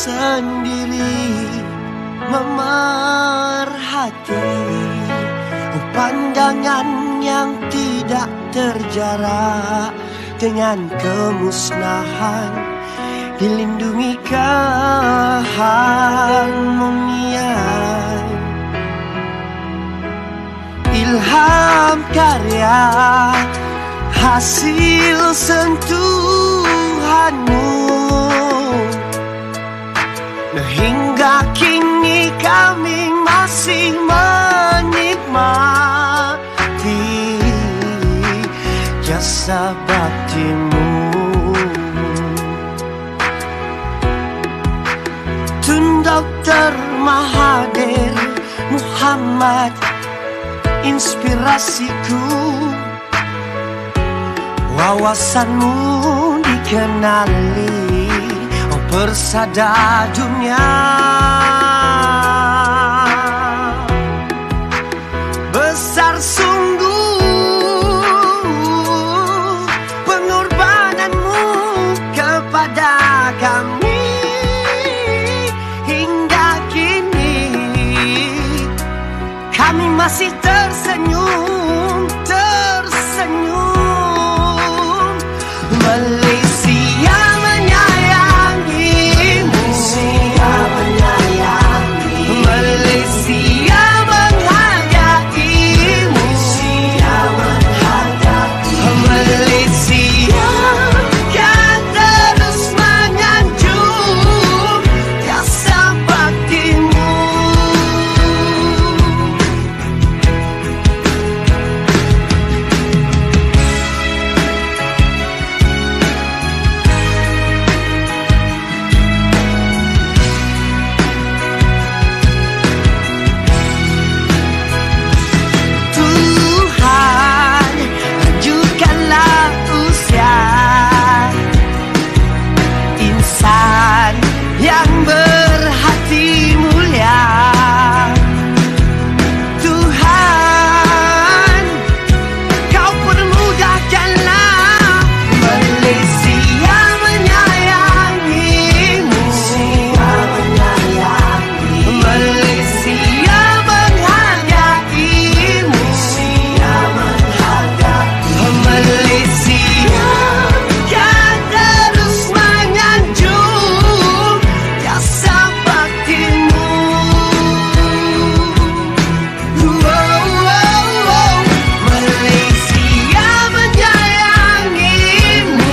sendiri memerhati pandangan yang tidak terjarak dengan kemusnahan, dilindungi keharmonian. Ilham karya hasil sentuhanmu, hingga kini kami masih menikmati jasa baktimu. Tun Dr. Mahathir Muhammad, inspirasiku, wawasanmu dikenali persada dunia. Besar sungguh pengorbananmu kepada kami, hingga kini kami masih tersenyum, tersenyum. Malaysia menyayangimu, Malaysia menyayangimu, Malaysia menghargaimu, Malaysia menghargaimu, Malaysia kan terus menyanjung jasa baktimu. Tuhan, lanjutkanlah usia insan yang berhati mulia. Tuhan, kau permudahkanlah Malaysia menyayangimu, Malaysia menyayangimu, Malaysia menghargaimu, Malaysia menghargaimu, Malaysia kan terus menyanjung jasa baktimu. Malaysia menyayangimu, Malaysia menyayangimu,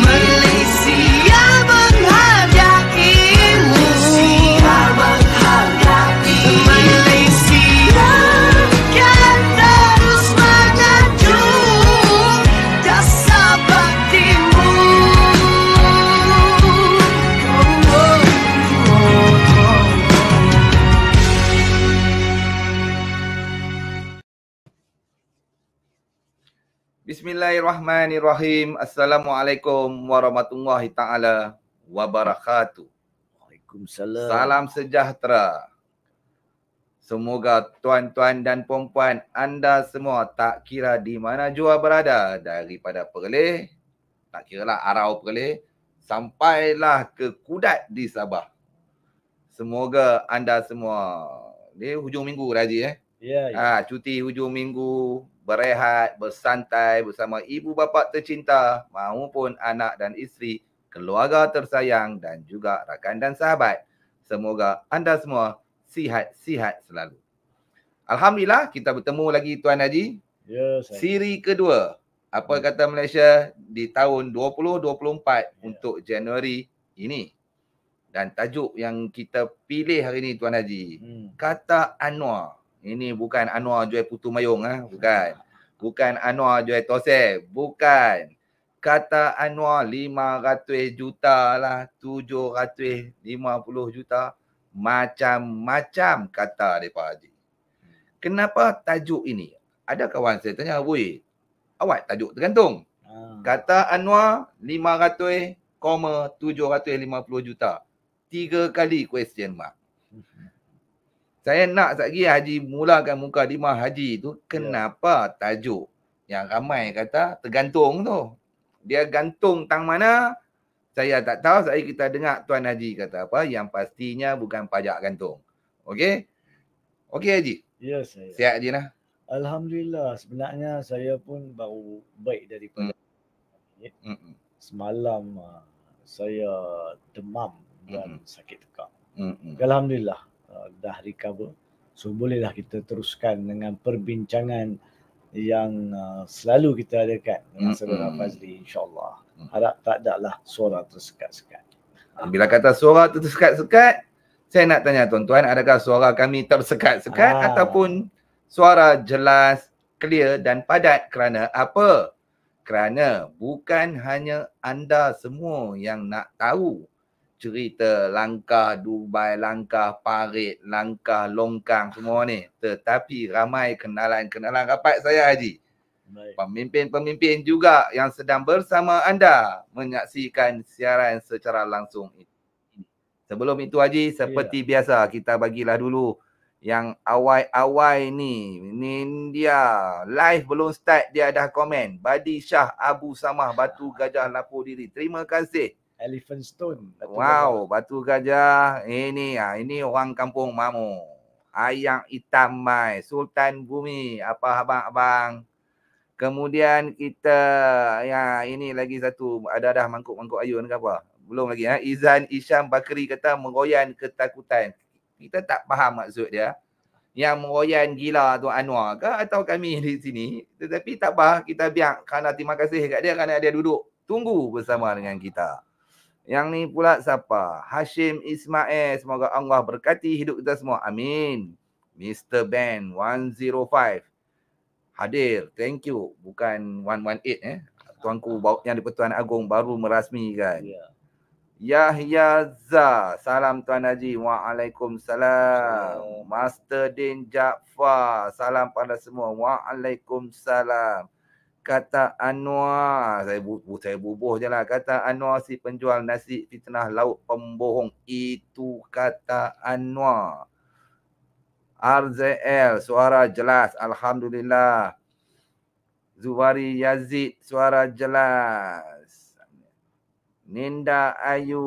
Malaysia menghargaimu, Malaysia menghargaimu, Malaysia kan terus menyanjung jasa baktimu. Bismillahirrahmanirrahim. Assalamualaikum warahmatullahi ta'ala wabarakatuh. Waalaikumsalam. Salam sejahtera. Semoga tuan-tuan dan puan-puan anda semua tak kira di mana jua berada, daripada Perlis, tak kiralah Arau Perlis, sampailah ke Kudat di Sabah. Semoga anda semua, ni hujung minggu dah Haji Ya. cuti hujung minggu, berehat, bersantai bersama ibu bapa tercinta maupun anak dan isteri, keluarga tersayang dan juga rakan dan sahabat. Semoga anda semua sihat-sihat selalu. Alhamdulillah kita bertemu lagi Tuan Haji. Ya, saya. Siri kedua, apa kata Malaysia, di tahun 2024 untuk Januari ini. Dan tajuk yang kita pilih hari ini Tuan Haji, kata Anwar. Ini bukan Anwar jual putu mayung, bukan. Bukan Anwar jual tosel, bukan. Kata Anwar 500 juta lah, 750 juta. Macam-macam kata mereka Haji. Kenapa tajuk ini? Ada kawan saya tanya, "Woi, awak tajuk tergantung." Kata Anwar 500,750 juta. 3 kali question mark. Saya nak sekali Haji mulakan muka Dimah Haji tu, kenapa tajuk yang ramai kata tergantung tu. Dia gantung tang mana? Saya tak tahu, saya kita dengar Tuan Haji kata apa, yang pastinya bukan pajak gantung. Okey? Okey Haji? Ya saya. Sihat Haji nah? Alhamdulillah, sebenarnya saya pun baru baik daripada semalam saya demam dan sakit tekak. Alhamdulillah dah recover. So bolehlah kita teruskan dengan perbincangan yang selalu kita adakan dengan saudara Fazli, insya-Allah. Harap tak ada lah suara tersekat-sekat. Bila kata suara tersekat-sekat, saya nak tanya tuan-tuan, adakah suara kami tersekat-sekat ataupun suara jelas, clear dan padat? Kerana apa? Kerana bukan hanya anda semua yang nak tahu cerita langkah Dubai, langkah Parit, langkah Longkang semua ni. Tetapi ramai kenalan-kenalan rapat saya Haji. Pemimpin-pemimpin juga yang sedang bersama anda menyaksikan siaran secara langsung ini. Sebelum itu Haji, seperti biasa kita bagilah dulu yang awal-awal ni dia live belum start dia dah komen. Badi Shah Abu Samah Batu Gajah Lapor Diri. Terima kasih. Elephant Stone. Wow, Batu Gajah. Ini orang kampung Mamu. Ayang Hitam Mai, Sultan Bumi. Apa abang-abang? Kemudian kita ini lagi satu, ada dah mangkuk-mangkuk ayun ke apa? Belum lagi Izan Isyam Bakri kata mengoyan ketakutan. Kita tak faham maksud dia. Yang mengoyan gila tu Anwar ke atau kami di sini. Tetapi tak apa, kita biar kerana terima kasih kat dia kerana dia duduk tunggu bersama dengan kita. Yang ni pula siapa? Hashim Ismail. Semoga Allah berkati hidup kita semua. Amin. Mr. Ben 105. Hadir. Thank you. Bukan 118 Tuanku yang di Pertuan Agong baru merasmikan. Yahya Zah. Salam Tuan Haji. Waalaikumsalam. Master Din Jaafar. Salam pada semua. Waalaikumsalam. Kata Anwar, saya bubuh je lah. Kata Anwar si penjual nasi fitnah lauk pembohong. Itu kata Anwar. RZL, suara jelas. Alhamdulillah. Zuwari Yazid, suara jelas. Ninda Ayu.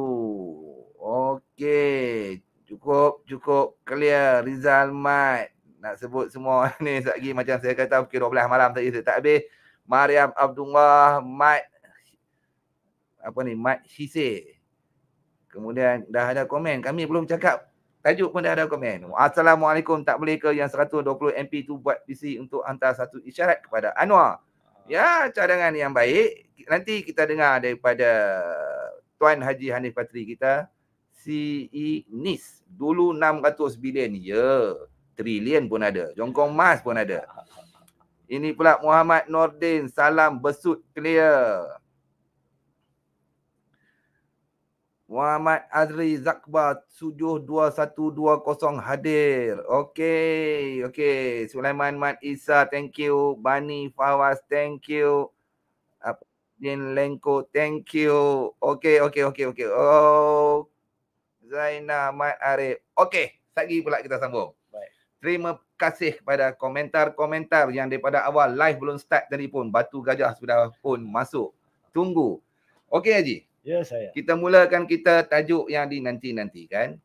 Okey. Cukup clear. Rizal Mat. Nak sebut semua ni lagi macam saya kata pukul 12 malam tadi saya tak habis. Mariam Abdullah, Mat Hise. Kemudian dah ada komen. Kami belum cakap tajuk pun dah ada komen. Assalamualaikum, tak boleh ke yang 120 MP tu buat PC untuk hantar satu isyarat kepada Anwar? Ya, cadangan yang baik. Nanti kita dengar daripada Tuan Haji Hanif Patri kita, CE NIS. Dulu 600 bilion. Ya, trilion pun ada. Jongkong emas pun ada. Ini pula Muhammad Nordin. Salam besut clear. Muhammad Azri Zakbar 72120 hadir. Okey. Sulaiman Mat Isa, thank you. Bani Fawaz, thank you. Din Lengko, thank you. Okey. Oh, Zainah Mat Arif. Okey, lagi pula kita sambung. Baik. Terima kasih kepada komentar-komentar yang daripada awal live belum start tadi pun. Batu Gajah sudah pun masuk. Tunggu. Okey Haji. Ya saya. Kita mulakan kita tajuk yang dinanti-nantikan.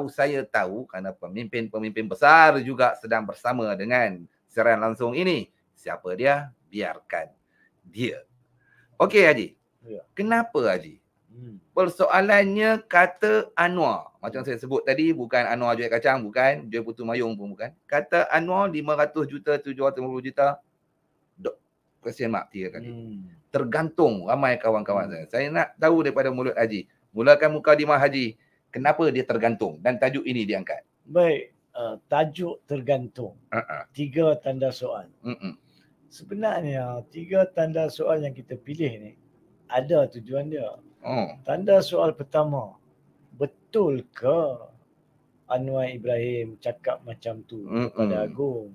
Saya tahu kerana pemimpin-pemimpin besar juga sedang bersama dengan siaran langsung ini. Siapa dia? Biarkan dia. Okey Haji. Ya. Kenapa Haji? Persoalannya kata Anwar. Macam saya sebut tadi, bukan Anwar jual kacang, bukan. Jual putu mayung pun bukan. Kata Anwar 500 juta, 750 juta. Question mark 3 kali. Tergantung ramai kawan-kawan saya. Saya nak tahu daripada mulut Haji. Mulakan Mukadimah Haji. Kenapa dia tergantung dan tajuk ini diangkat? Baik. Tajuk tergantung. 3 tanda soal. Sebenarnya 3 tanda soal yang kita pilih ni ada tujuan dia. Tanda soal pertama, betul ke Anwar Ibrahim cakap macam tu kepada Agong?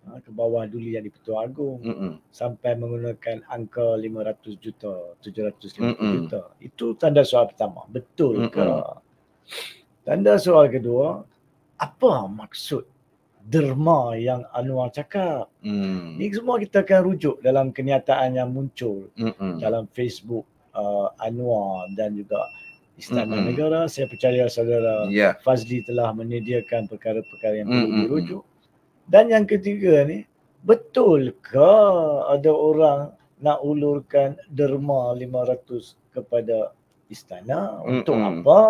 Ke bawah duli yang di-Pertuan Agong sampai menggunakan angka 500 juta, 750 juta. Itu tanda soal pertama, betul ke? Tanda soal kedua, apa maksud derma yang Anwar cakap? Ini semua kita akan rujuk dalam kenyataan yang muncul dalam Facebook Anwar dan juga Istana Negara. Saya percaya saudara Fazli telah menyediakan perkara-perkara yang perlu dirujuk. Dan yang ketiga ni, betulkah ada orang nak ulurkan derma 500 kepada istana? Untuk apa?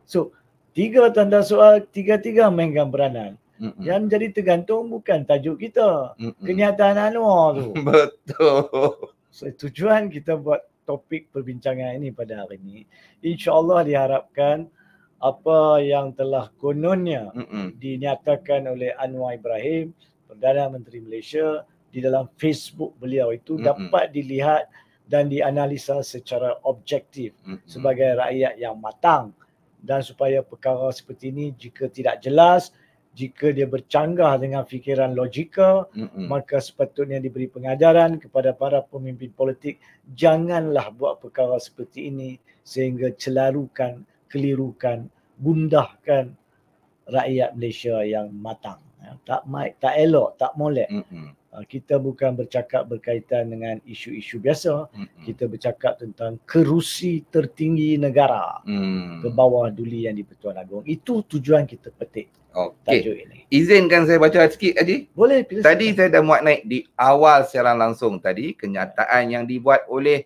So, 3 tanda soal, tiga-tiga mainkan peranan. Yang jadi tergantung bukan tajuk kita, kenyataan Anwar tu. Betul. So, tujuan kita buat topik perbincangan ini pada hari ini, insya-Allah diharapkan apa yang telah kononnya dinyatakan oleh Anwar Ibrahim, Perdana Menteri Malaysia, di dalam Facebook beliau itu dapat dilihat dan dianalisa secara objektif sebagai rakyat yang matang, dan supaya perkara seperti ini jika tidak jelas, jika dia bercanggah dengan fikiran logika, maka sepatutnya diberi pengajaran kepada para pemimpin politik, janganlah buat perkara seperti ini sehingga celarukan, kelirukan, gundahkan rakyat Malaysia yang matang. Tak elok, tak molek. Kita bukan bercakap berkaitan dengan isu-isu biasa. Kita bercakap tentang kerusi tertinggi negara ke bawah duli Yang di-Pertuan Agong. Itu tujuan kita petik tajuk ini. Izinkan saya baca sikit Haji? Boleh. Tadi saya dah muat naik di awal siaran langsung tadi, kenyataan yang dibuat oleh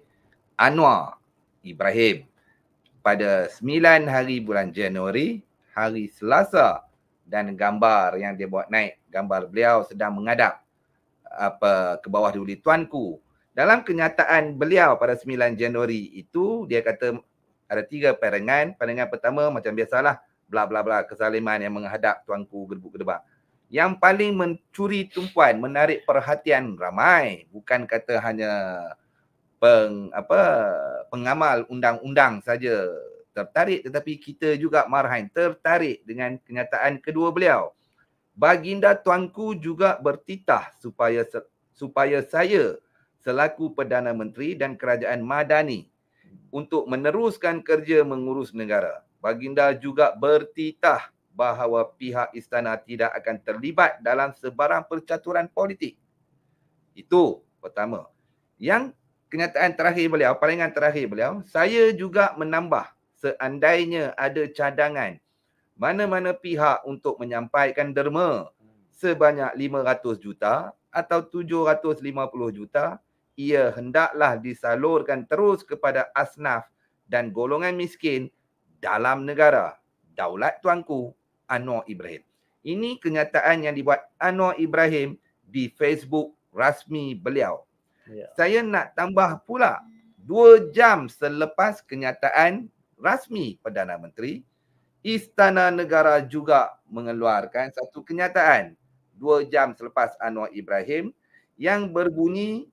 Anwar Ibrahim pada 9 hari bulan Januari, hari Selasa, dan gambar yang dia buat naik, gambar beliau sedang menghadap ke bawah duli Tuanku. Dalam kenyataan beliau pada 9 Januari itu, dia kata ada 3 pandangan. Pandangan pertama macam biasalah, bla bla bla, kesaliman yang menghadap Tuanku gedebuk-gedebak. Yang paling mencuri tumpuan, menarik perhatian ramai, bukan kata hanya pengamal undang-undang saja tertarik, tetapi kita juga marhain tertarik dengan kenyataan kedua beliau. Baginda Tuanku juga bertitah supaya saya selaku Perdana Menteri dan Kerajaan Madani untuk meneruskan kerja mengurus negara. Baginda juga bertitah bahawa pihak istana tidak akan terlibat dalam sebarang percaturan politik. Itu pertama. Yang kenyataan terakhir beliau, pandangan terakhir beliau, saya juga menambah seandainya ada cadangan mana-mana pihak untuk menyampaikan derma sebanyak 500 juta atau 750 juta, ia hendaklah disalurkan terus kepada asnaf dan golongan miskin dalam negara. Daulat Tuanku Anwar Ibrahim. Ini kenyataan yang dibuat Anwar Ibrahim di Facebook rasmi beliau. Saya nak tambah pula, 2 jam selepas kenyataan rasmi Perdana Menteri, Istana Negara juga mengeluarkan satu kenyataan 2 jam selepas Anwar Ibrahim yang berbunyi,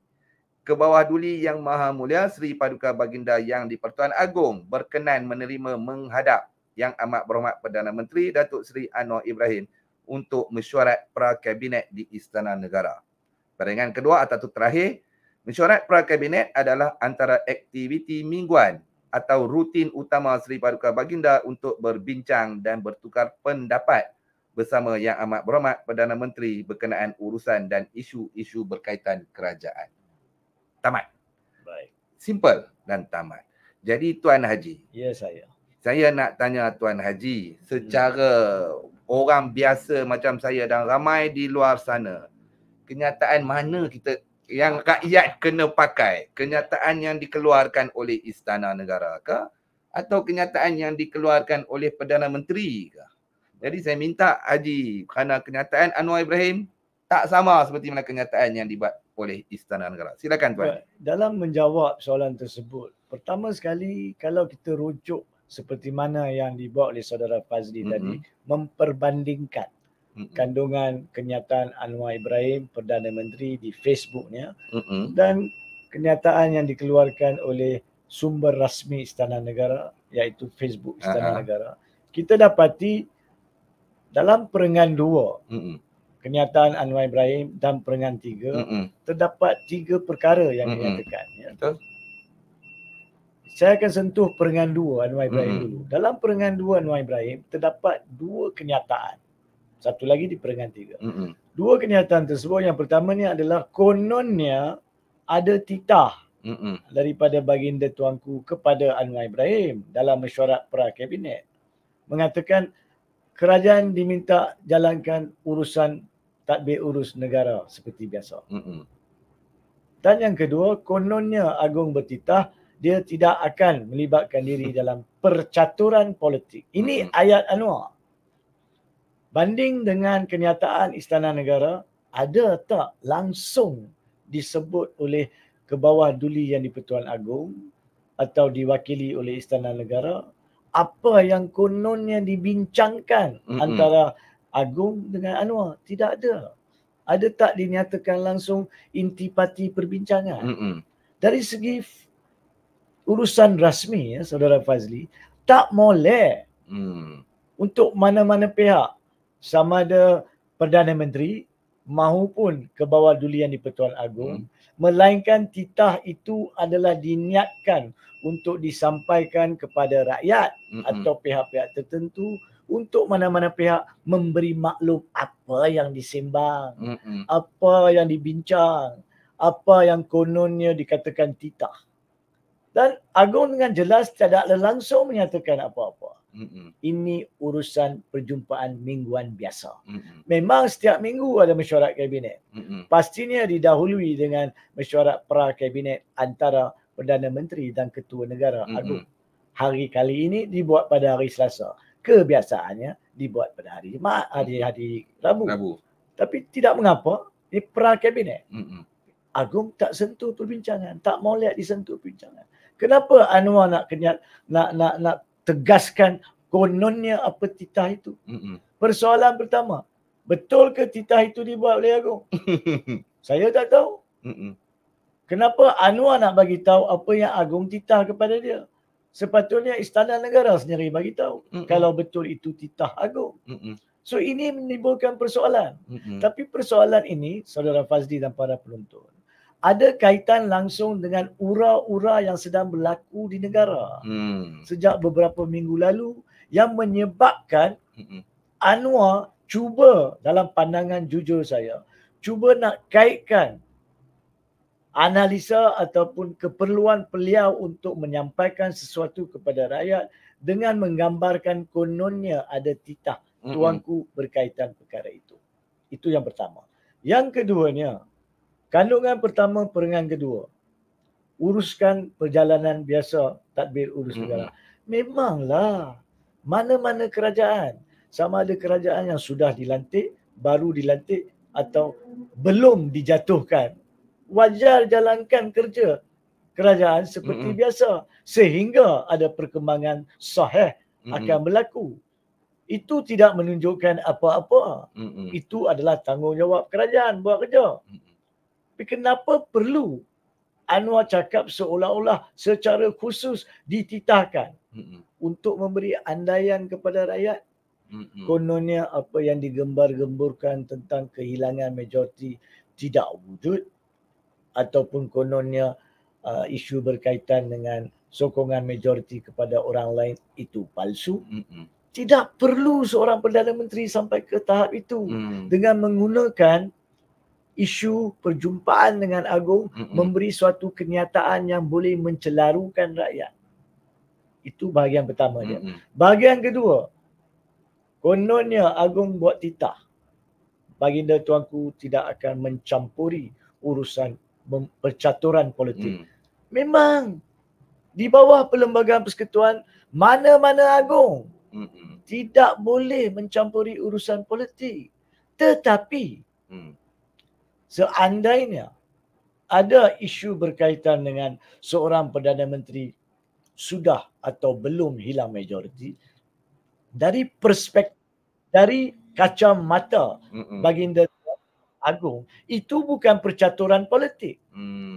ke bawah duli Yang Maha Mulia Seri Paduka Baginda Yang di-Pertuan Agong berkenan menerima menghadap Yang Amat Berhormat Perdana Menteri Datuk Seri Anwar Ibrahim untuk mesyuarat pra-kabinet di Istana Negara. Pandangan kedua atau terakhir, mesyuarat pra-kabinet adalah antara aktiviti mingguan atau rutin utama Seri Paduka Baginda untuk berbincang dan bertukar pendapat bersama Yang Amat Berhormat Perdana Menteri berkenaan urusan dan isu-isu berkaitan kerajaan. Tamat. Baik. Simple dan tamat. Jadi Tuan Haji. Ya, saya. Saya nak tanya Tuan Haji, secara orang biasa macam saya dan ramai di luar sana, kenyataan mana kita yang rakyat kena pakai? Kenyataan yang dikeluarkan oleh Istana Negara ke? Atau kenyataan yang dikeluarkan oleh Perdana Menteri ke? Jadi saya minta Haji, kerana kenyataan Anwar Ibrahim tak sama seperti mana kenyataan yang dibuat oleh Istana Negara. Silakan Tuan. Dalam menjawab soalan tersebut, pertama sekali kalau kita rujuk seperti mana yang dibuat oleh saudara Fazli tadi, memperbandingkan kandungan kenyataan Anwar Ibrahim Perdana Menteri di Facebooknya dan kenyataan yang dikeluarkan oleh sumber rasmi Istana Negara, iaitu Facebook Istana Negara. Kita dapati dalam perengan 2 kenyataan Anwar Ibrahim dan perengan 3 terdapat 3 perkara yang dinyatakan. Betul. Saya akan sentuh perengan 2 Anwar Ibrahim dulu. Dalam perengan 2 Anwar Ibrahim terdapat 2 kenyataan. Satu lagi di perengan 3. 2 kenyataan tersebut, yang pertama ni adalah kononnya ada titah daripada baginda tuanku kepada Anwar Ibrahim dalam mesyuarat pra-kabinet. Mengatakan kerajaan diminta jalankan urusan tadbir urus negara seperti biasa. Dan yang kedua, kononnya Agong bertitah dia tidak akan melibatkan diri dalam percaturan politik. Ini ayat Anwar. Banding dengan kenyataan Istana Negara, ada tak langsung disebut oleh kebawah duli yang di-Pertuan Agong atau diwakili oleh Istana Negara apa yang kononnya dibincangkan antara Agong dengan Anwar? Tidak ada. Ada tak dinyatakan langsung intipati perbincangan? Dari segi urusan rasmi, ya, Saudara Fazli, tak molek untuk mana-mana pihak, sama ada Perdana Menteri maupun kebawah duli yang di-Pertuan Agong, melainkan titah itu adalah diniatkan untuk disampaikan kepada rakyat atau pihak-pihak tertentu untuk mana-mana pihak memberi maklum apa yang disembang, apa yang dibincang, apa yang kononnya dikatakan titah. Dan Agong dengan jelas tidak langsung menyatakan apa-apa. Ini urusan perjumpaan mingguan biasa. Memang setiap minggu ada mesyuarat kabinet. Pastinya didahului dengan mesyuarat pra-kabinet antara Perdana Menteri dan Ketua Negara Agong. Hari kali ini dibuat pada hari Selasa. Kebiasaannya dibuat pada hari Jumaat, hari Rabu. Tapi tidak mengapa, ini pra-kabinet. Agong tak sentuh perbincangan, tak molek disentuh perbincangan. Kenapa Anwar nak tegaskan kononnya apa titah itu? Persoalan pertama, betul ke titah itu dibuat oleh Agong? Saya tak tahu. Kenapa Anwar nak bagi tahu apa yang Agong titah kepada dia? Sepatutnya Istana Negara sendiri bagi tahu kalau betul itu titah Agong. So ini menimbulkan persoalan. Tapi persoalan ini, Saudara Fazli dan para penonton, ada kaitan langsung dengan ura-ura yang sedang berlaku di negara sejak beberapa minggu lalu yang menyebabkan Anwar cuba, dalam pandangan jujur saya, cuba nak kaitkan analisa ataupun keperluan beliau untuk menyampaikan sesuatu kepada rakyat dengan menggambarkan kononnya ada titah tuanku berkaitan perkara itu. Itu yang pertama. Yang keduanya, kandungan pertama perengan kedua, uruskan perjalanan biasa tadbir urus negara. Memanglah mana-mana kerajaan, sama ada kerajaan yang sudah dilantik, baru dilantik atau belum dijatuhkan, wajar jalankan kerja kerajaan seperti biasa sehingga ada perkembangan sahih akan berlaku. Itu tidak menunjukkan apa-apa. Itu adalah tanggungjawab kerajaan buat kerja. Tapi kenapa perlu Anwar cakap seolah-olah secara khusus dititahkan untuk memberi andaian kepada rakyat? Kononnya apa yang digembar-gemburkan tentang kehilangan majoriti tidak wujud, ataupun kononnya isu berkaitan dengan sokongan majoriti kepada orang lain itu palsu. Tidak perlu seorang Perdana Menteri sampai ke tahap itu dengan menggunakan isu perjumpaan dengan Agong memberi suatu kenyataan yang boleh mencelarukan rakyat. Itu bahagian pertama dia. Bahagian kedua, kononnya Agong buat titah, baginda tuanku tidak akan mencampuri urusan percaturan politik. Memang di bawah Perlembagaan Persekutuan, mana-mana Agong tidak boleh mencampuri urusan politik. Tetapi seandainya ada isu berkaitan dengan seorang Perdana Menteri sudah atau belum hilang majoriti, dari perspektif, dari kacamata baginda Agong, itu bukan percaturan politik.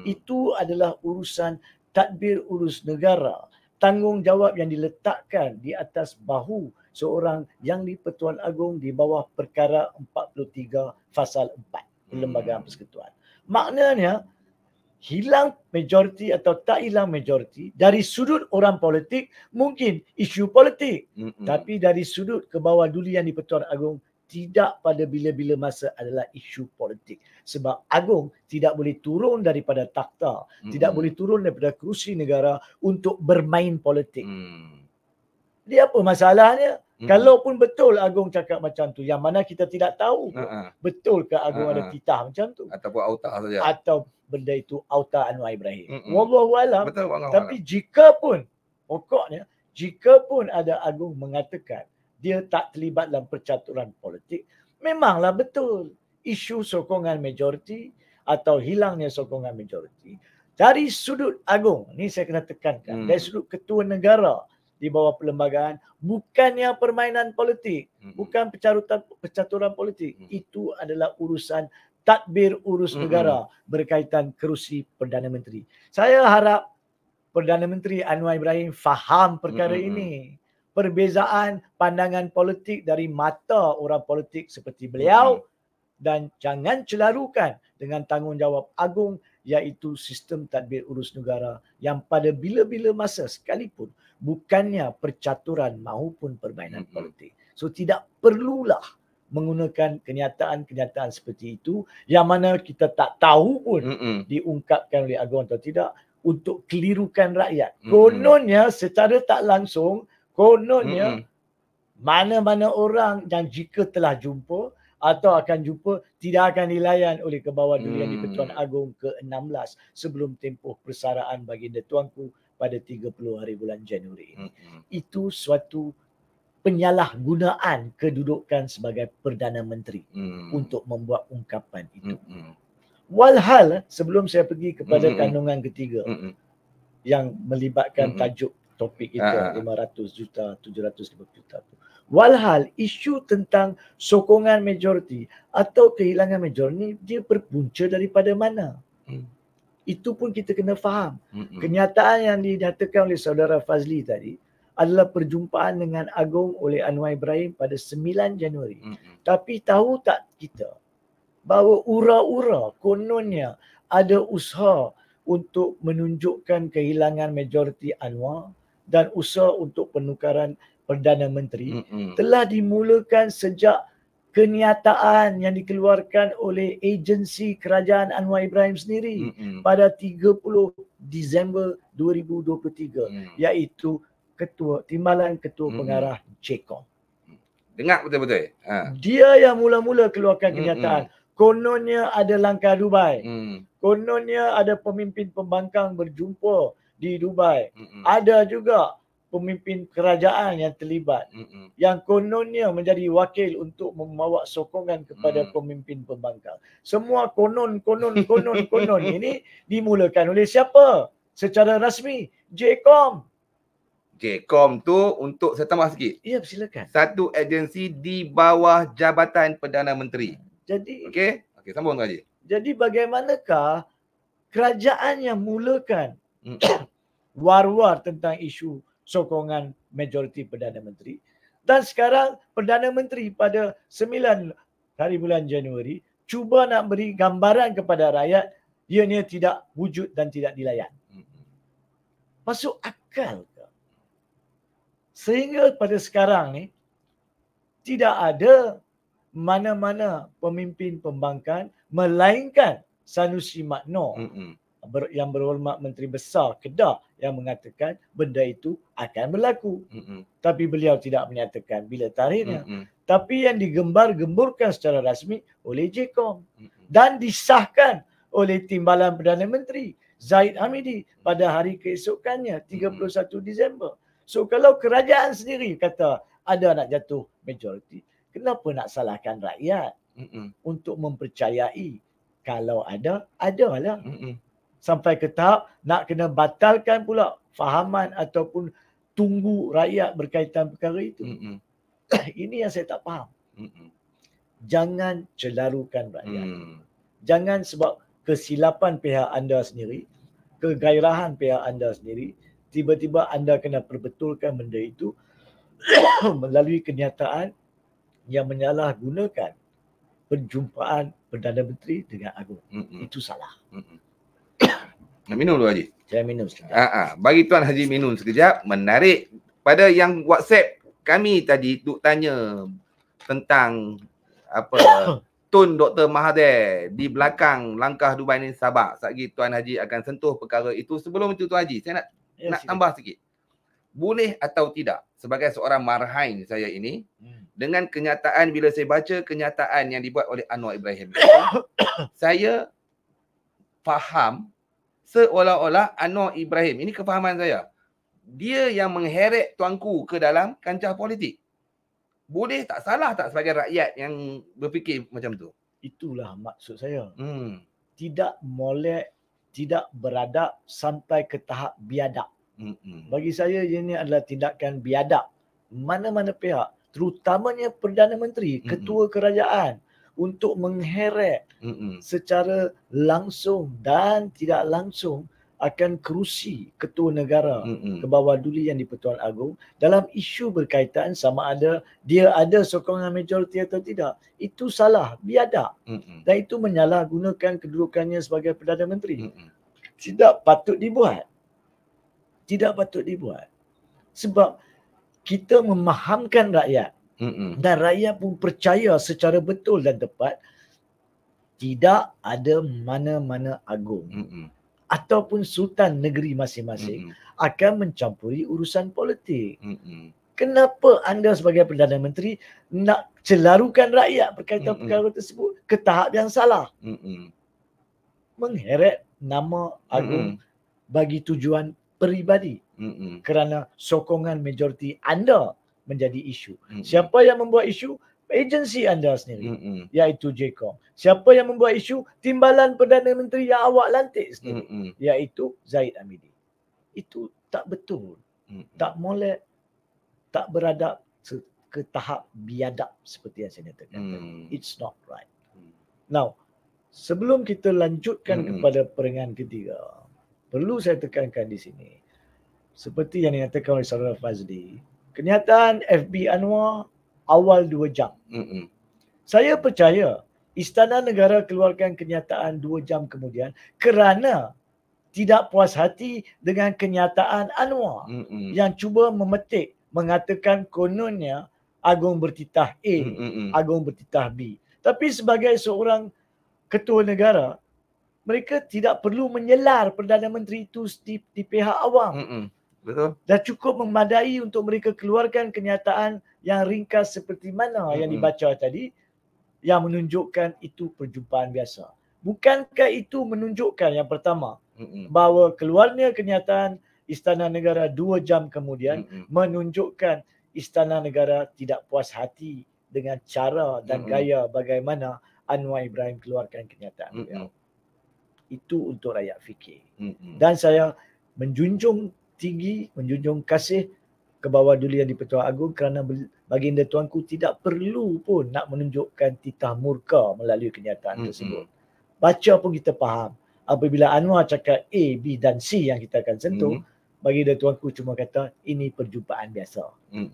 Itu adalah urusan tadbir urus negara. Tanggungjawab yang diletakkan di atas bahu seorang yang di-Pertuan Agong di bawah perkara 43 Fasal 4 Perlembagaan Persekutuan. Maknanya, hilang majoriti atau tak hilang majoriti, dari sudut orang politik mungkin isu politik. Tapi dari sudut kebawah duli yang di-Pertuan Agong tidak pada bila-bila masa adalah isu politik. Sebab Agong tidak boleh turun daripada takhta, tidak boleh turun daripada kerusi negara untuk bermain politik. Dia apa masalahnya? Kalaupun betul Agong cakap macam tu, yang mana kita tidak tahu betul ke Agong ada titah macam tu, ataupun auta saja, atau benda itu auta Anwar Ibrahim. Wallahu alam. Tapi jika pun pokoknya, jika pun ada Agong mengatakan dia tak terlibat dalam percaturan politik, memanglah betul isu sokongan majoriti atau hilangnya sokongan majoriti dari sudut Agong, ni saya kena tekankan, dari sudut ketua negara di bawah perlembagaan, bukannya permainan politik, bukan percaturan politik. Itu adalah urusan tadbir urus negara berkaitan kerusi Perdana Menteri. Saya harap Perdana Menteri Anwar Ibrahim faham perkara ini. Perbezaan pandangan politik dari mata orang politik seperti beliau, dan jangan celarukan dengan tanggungjawab Agong, iaitu sistem tadbir urus negara yang pada bila-bila masa sekalipun bukannya percaturan maupun permainan politik. So tidak perlulah menggunakan kenyataan-kenyataan seperti itu yang mana kita tak tahu pun diungkapkan oleh Agong atau tidak untuk kelirukan rakyat. Kononnya secara tak langsung, kononnya mana-mana orang yang jika telah jumpa atau akan jumpa tidak akan dilayan oleh Kebawah-Durian di-Pertuan Agong ke-16 sebelum tempoh persaraan baginda tuanku pada 30 hari bulan Januari. Itu suatu penyalahgunaan kedudukan sebagai Perdana Menteri untuk membuat ungkapan itu. Walhal, sebelum saya pergi kepada kandungan ketiga yang melibatkan tajuk topik kita 500 juta, 750 juta tu. Walhal isu tentang sokongan majoriti atau kehilangan majoriti dia berpunca daripada mana? Itu pun kita kena faham. Kenyataan yang dinyatakan oleh saudara Fazli tadi adalah perjumpaan dengan Agong oleh Anwar Ibrahim pada 9 Januari. Tapi tahu tak kita bahawa ura-ura kononnya ada usaha untuk menunjukkan kehilangan majoriti Anwar dan usaha untuk penukaran Perdana Menteri telah dimulakan sejak kenyataan yang dikeluarkan oleh agensi kerajaan Anwar Ibrahim sendiri pada 30 Disember 2023, iaitu Timbalan Ketua Pengarah JCOM. Dengar betul-betul. Dia yang mula-mula keluarkan kenyataan. Kononnya ada langkah Dubai. Kononnya ada pemimpin pembangkang berjumpa di Dubai. Ada juga pemimpin kerajaan yang terlibat. Yang kononnya menjadi wakil untuk membawa sokongan kepada pemimpin pembangkang. Semua konon ini dimulakan oleh siapa? Secara rasmi, JCOM. JCOM tu untuk saya tambah sikit. Ya, silakan. Satu agensi di bawah Jabatan Perdana Menteri. Jadi, okey, sambung tu Haji. Jadi bagaimanakah kerajaan yang mulakan war-war tentang isu sokongan majoriti Perdana Menteri, dan sekarang Perdana Menteri pada 9 hari bulan Januari cuba nak beri gambaran kepada rakyat ianya tidak wujud dan tidak dilayan. Masuk akal ke? Sehingga pada sekarang ni tidak ada mana-mana pemimpin pembangkang melainkan Sanusi Makno yang berhormat Menteri Besar Kedah yang mengatakan benda itu akan berlaku. Tapi beliau tidak menyatakan bila tarikhnya. Tapi yang digembar-gemburkan secara rasmi oleh JCOM dan disahkan oleh Timbalan Perdana Menteri Zahid Hamidi pada hari keesokannya 31 Disember. So kalau kerajaan sendiri kata ada nak jatuh majoriti, kenapa nak salahkan rakyat untuk mempercayai kalau ada, adalah. Sampai ke tahap nak kena batalkan pula fahaman ataupun tunggu rakyat berkaitan perkara itu. Ini yang saya tak faham. Jangan celarukan rakyat. Jangan sebab kesilapan pihak anda sendiri, kegairahan pihak anda sendiri, tiba-tiba anda kena perbetulkan benda itu melalui kenyataan yang menyalahgunakan perjumpaan Perdana Menteri dengan Agong. Itu salah. Nak minum dulu Haji? Saya minum sekejap. Bagi Tuan Haji minum sekejap. Menarik pada yang WhatsApp kami tadi Tuk tanya tentang Tun Dr. Mahathir di belakang langkah Dubai ni Sabah. Satgi Tuan Haji akan sentuh perkara itu. Sebelum itu Tuan Haji, saya nak tambah sikit. Boleh atau tidak sebagai seorang marhain saya ini dengan kenyataan, bila saya baca kenyataan yang dibuat oleh Anwar Ibrahim, saya faham seolah-olah Anwar Ibrahim, ini kefahaman saya, dia yang mengheret tuanku ke dalam kancah politik. Boleh tak, salah tak sebagai rakyat yang berfikir macam tu? Itulah maksud saya. Tidak molek, tidak beradab sampai ke tahap biadab. Bagi saya ini adalah tindakan biadab. Mana-mana pihak, terutamanya Perdana Menteri, Ketua Kerajaan, untuk mengheret secara langsung dan tidak langsung akan kerusi ketua negara ke bawah duli yang di-Pertuan Agong dalam isu berkaitan sama ada dia ada sokongan majoriti atau tidak. Itu salah, biadab. Dan itu menyalahgunakan kedudukannya sebagai Perdana Menteri. Tidak patut dibuat. Tidak patut dibuat. Sebab kita memahamkan rakyat dan rakyat pun percaya secara betul dan tepat tidak ada mana-mana agung ataupun sultan negeri masing-masing akan mencampuri urusan politik. Kenapa anda sebagai Perdana Menteri nak celarukan rakyat berkaitan perkara tersebut ke tahap yang salah? Mengheret nama agung bagi tujuan peribadi kerana sokongan majoriti anda menjadi isu. Siapa yang membuat isu? Agensi anda sendiri, iaitu JCOM. Siapa yang membuat isu? Timbalan Perdana Menteri yang awak lantik sendiri, iaitu Zahid Hamidi. Itu tak betul, tak molek, tak beradab ke tahap biadab seperti yang saya nyatakan tadi. It's not right. Now, sebelum kita lanjutkan kepada peringatan ketiga, perlu saya tekankan di sini, seperti yang dinyatakan oleh Saudara Fazli, kenyataan FB Anwar awal 2 jam. Saya percaya Istana Negara keluarkan kenyataan 2 jam kemudian kerana tidak puas hati dengan kenyataan Anwar yang cuba memetik, mengatakan kononnya Agong bertitah A, Agong bertitah B. Tapi sebagai seorang ketua negara, mereka tidak perlu menyelar Perdana Menteri itu di pihak awam. Betul. Dah cukup memadai untuk mereka keluarkan kenyataan yang ringkas seperti mana yang dibaca tadi, yang menunjukkan itu perjumpaan biasa. Bukankah itu menunjukkan yang pertama, bahawa keluarnya kenyataan Istana Negara 2 jam kemudian menunjukkan Istana Negara tidak puas hati dengan cara dan gaya bagaimana Anwar Ibrahim keluarkan kenyataan beliau. Itu untuk rakyat fikir. Dan saya menjunjung tinggi, menjunjung kasih ke bawah duli yang di-Pertuan Agong kerana baginda tuanku tidak perlu pun nak menunjukkan titah murka melalui kenyataan tersebut. Baca pun kita faham. Apabila Anwar cakap A, B dan C yang kita akan sentuh, baginda tuanku cuma kata ini perjumpaan biasa.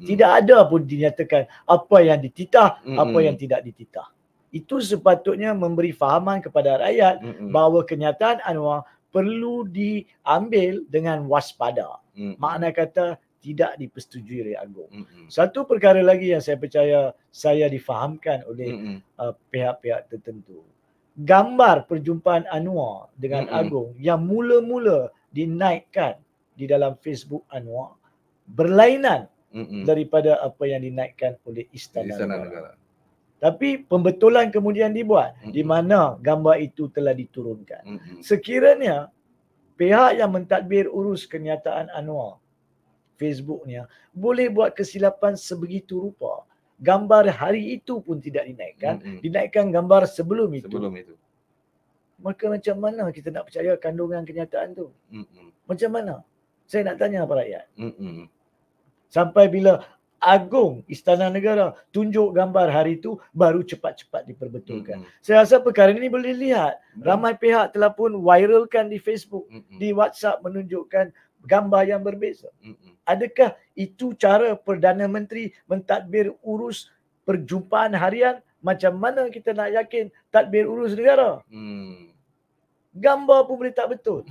Tidak ada pun dinyatakan apa yang dititah, apa yang tidak dititah. Itu sepatutnya memberi fahaman kepada rakyat bahawa kenyataan Anwar perlu diambil dengan waspada. Makna kata tidak dipersetujui oleh Agong. Satu perkara lagi yang saya percaya saya difahamkan oleh pihak-pihak tertentu. Gambar perjumpaan Anwar dengan Agong yang mula-mula dinaikkan di dalam Facebook Anwar berlainan daripada apa yang dinaikkan oleh Istana Negara. Tapi pembetulan kemudian dibuat di mana gambar itu telah diturunkan. Sekiranya pihak yang mentadbir urus kenyataan Anwar Facebooknya boleh buat kesilapan sebegitu rupa, gambar hari itu pun tidak dinaikkan, dinaikkan gambar sebelum itu. Maka macam mana kita nak percaya kandungan kenyataan tu? Macam mana? Saya nak tanya apa rakyat. Sampai bila Agong Istana Negara tunjuk gambar hari itu baru cepat-cepat diperbetulkan. Saya rasa perkara ini boleh lihat. Ramai pihak telah pun viralkan di Facebook, di WhatsApp menunjukkan gambar yang berbeza. Adakah itu cara Perdana Menteri mentadbir urus perjumpaan harian? Macam mana kita nak yakin tadbir urus negara? Gambar pun boleh tak betul.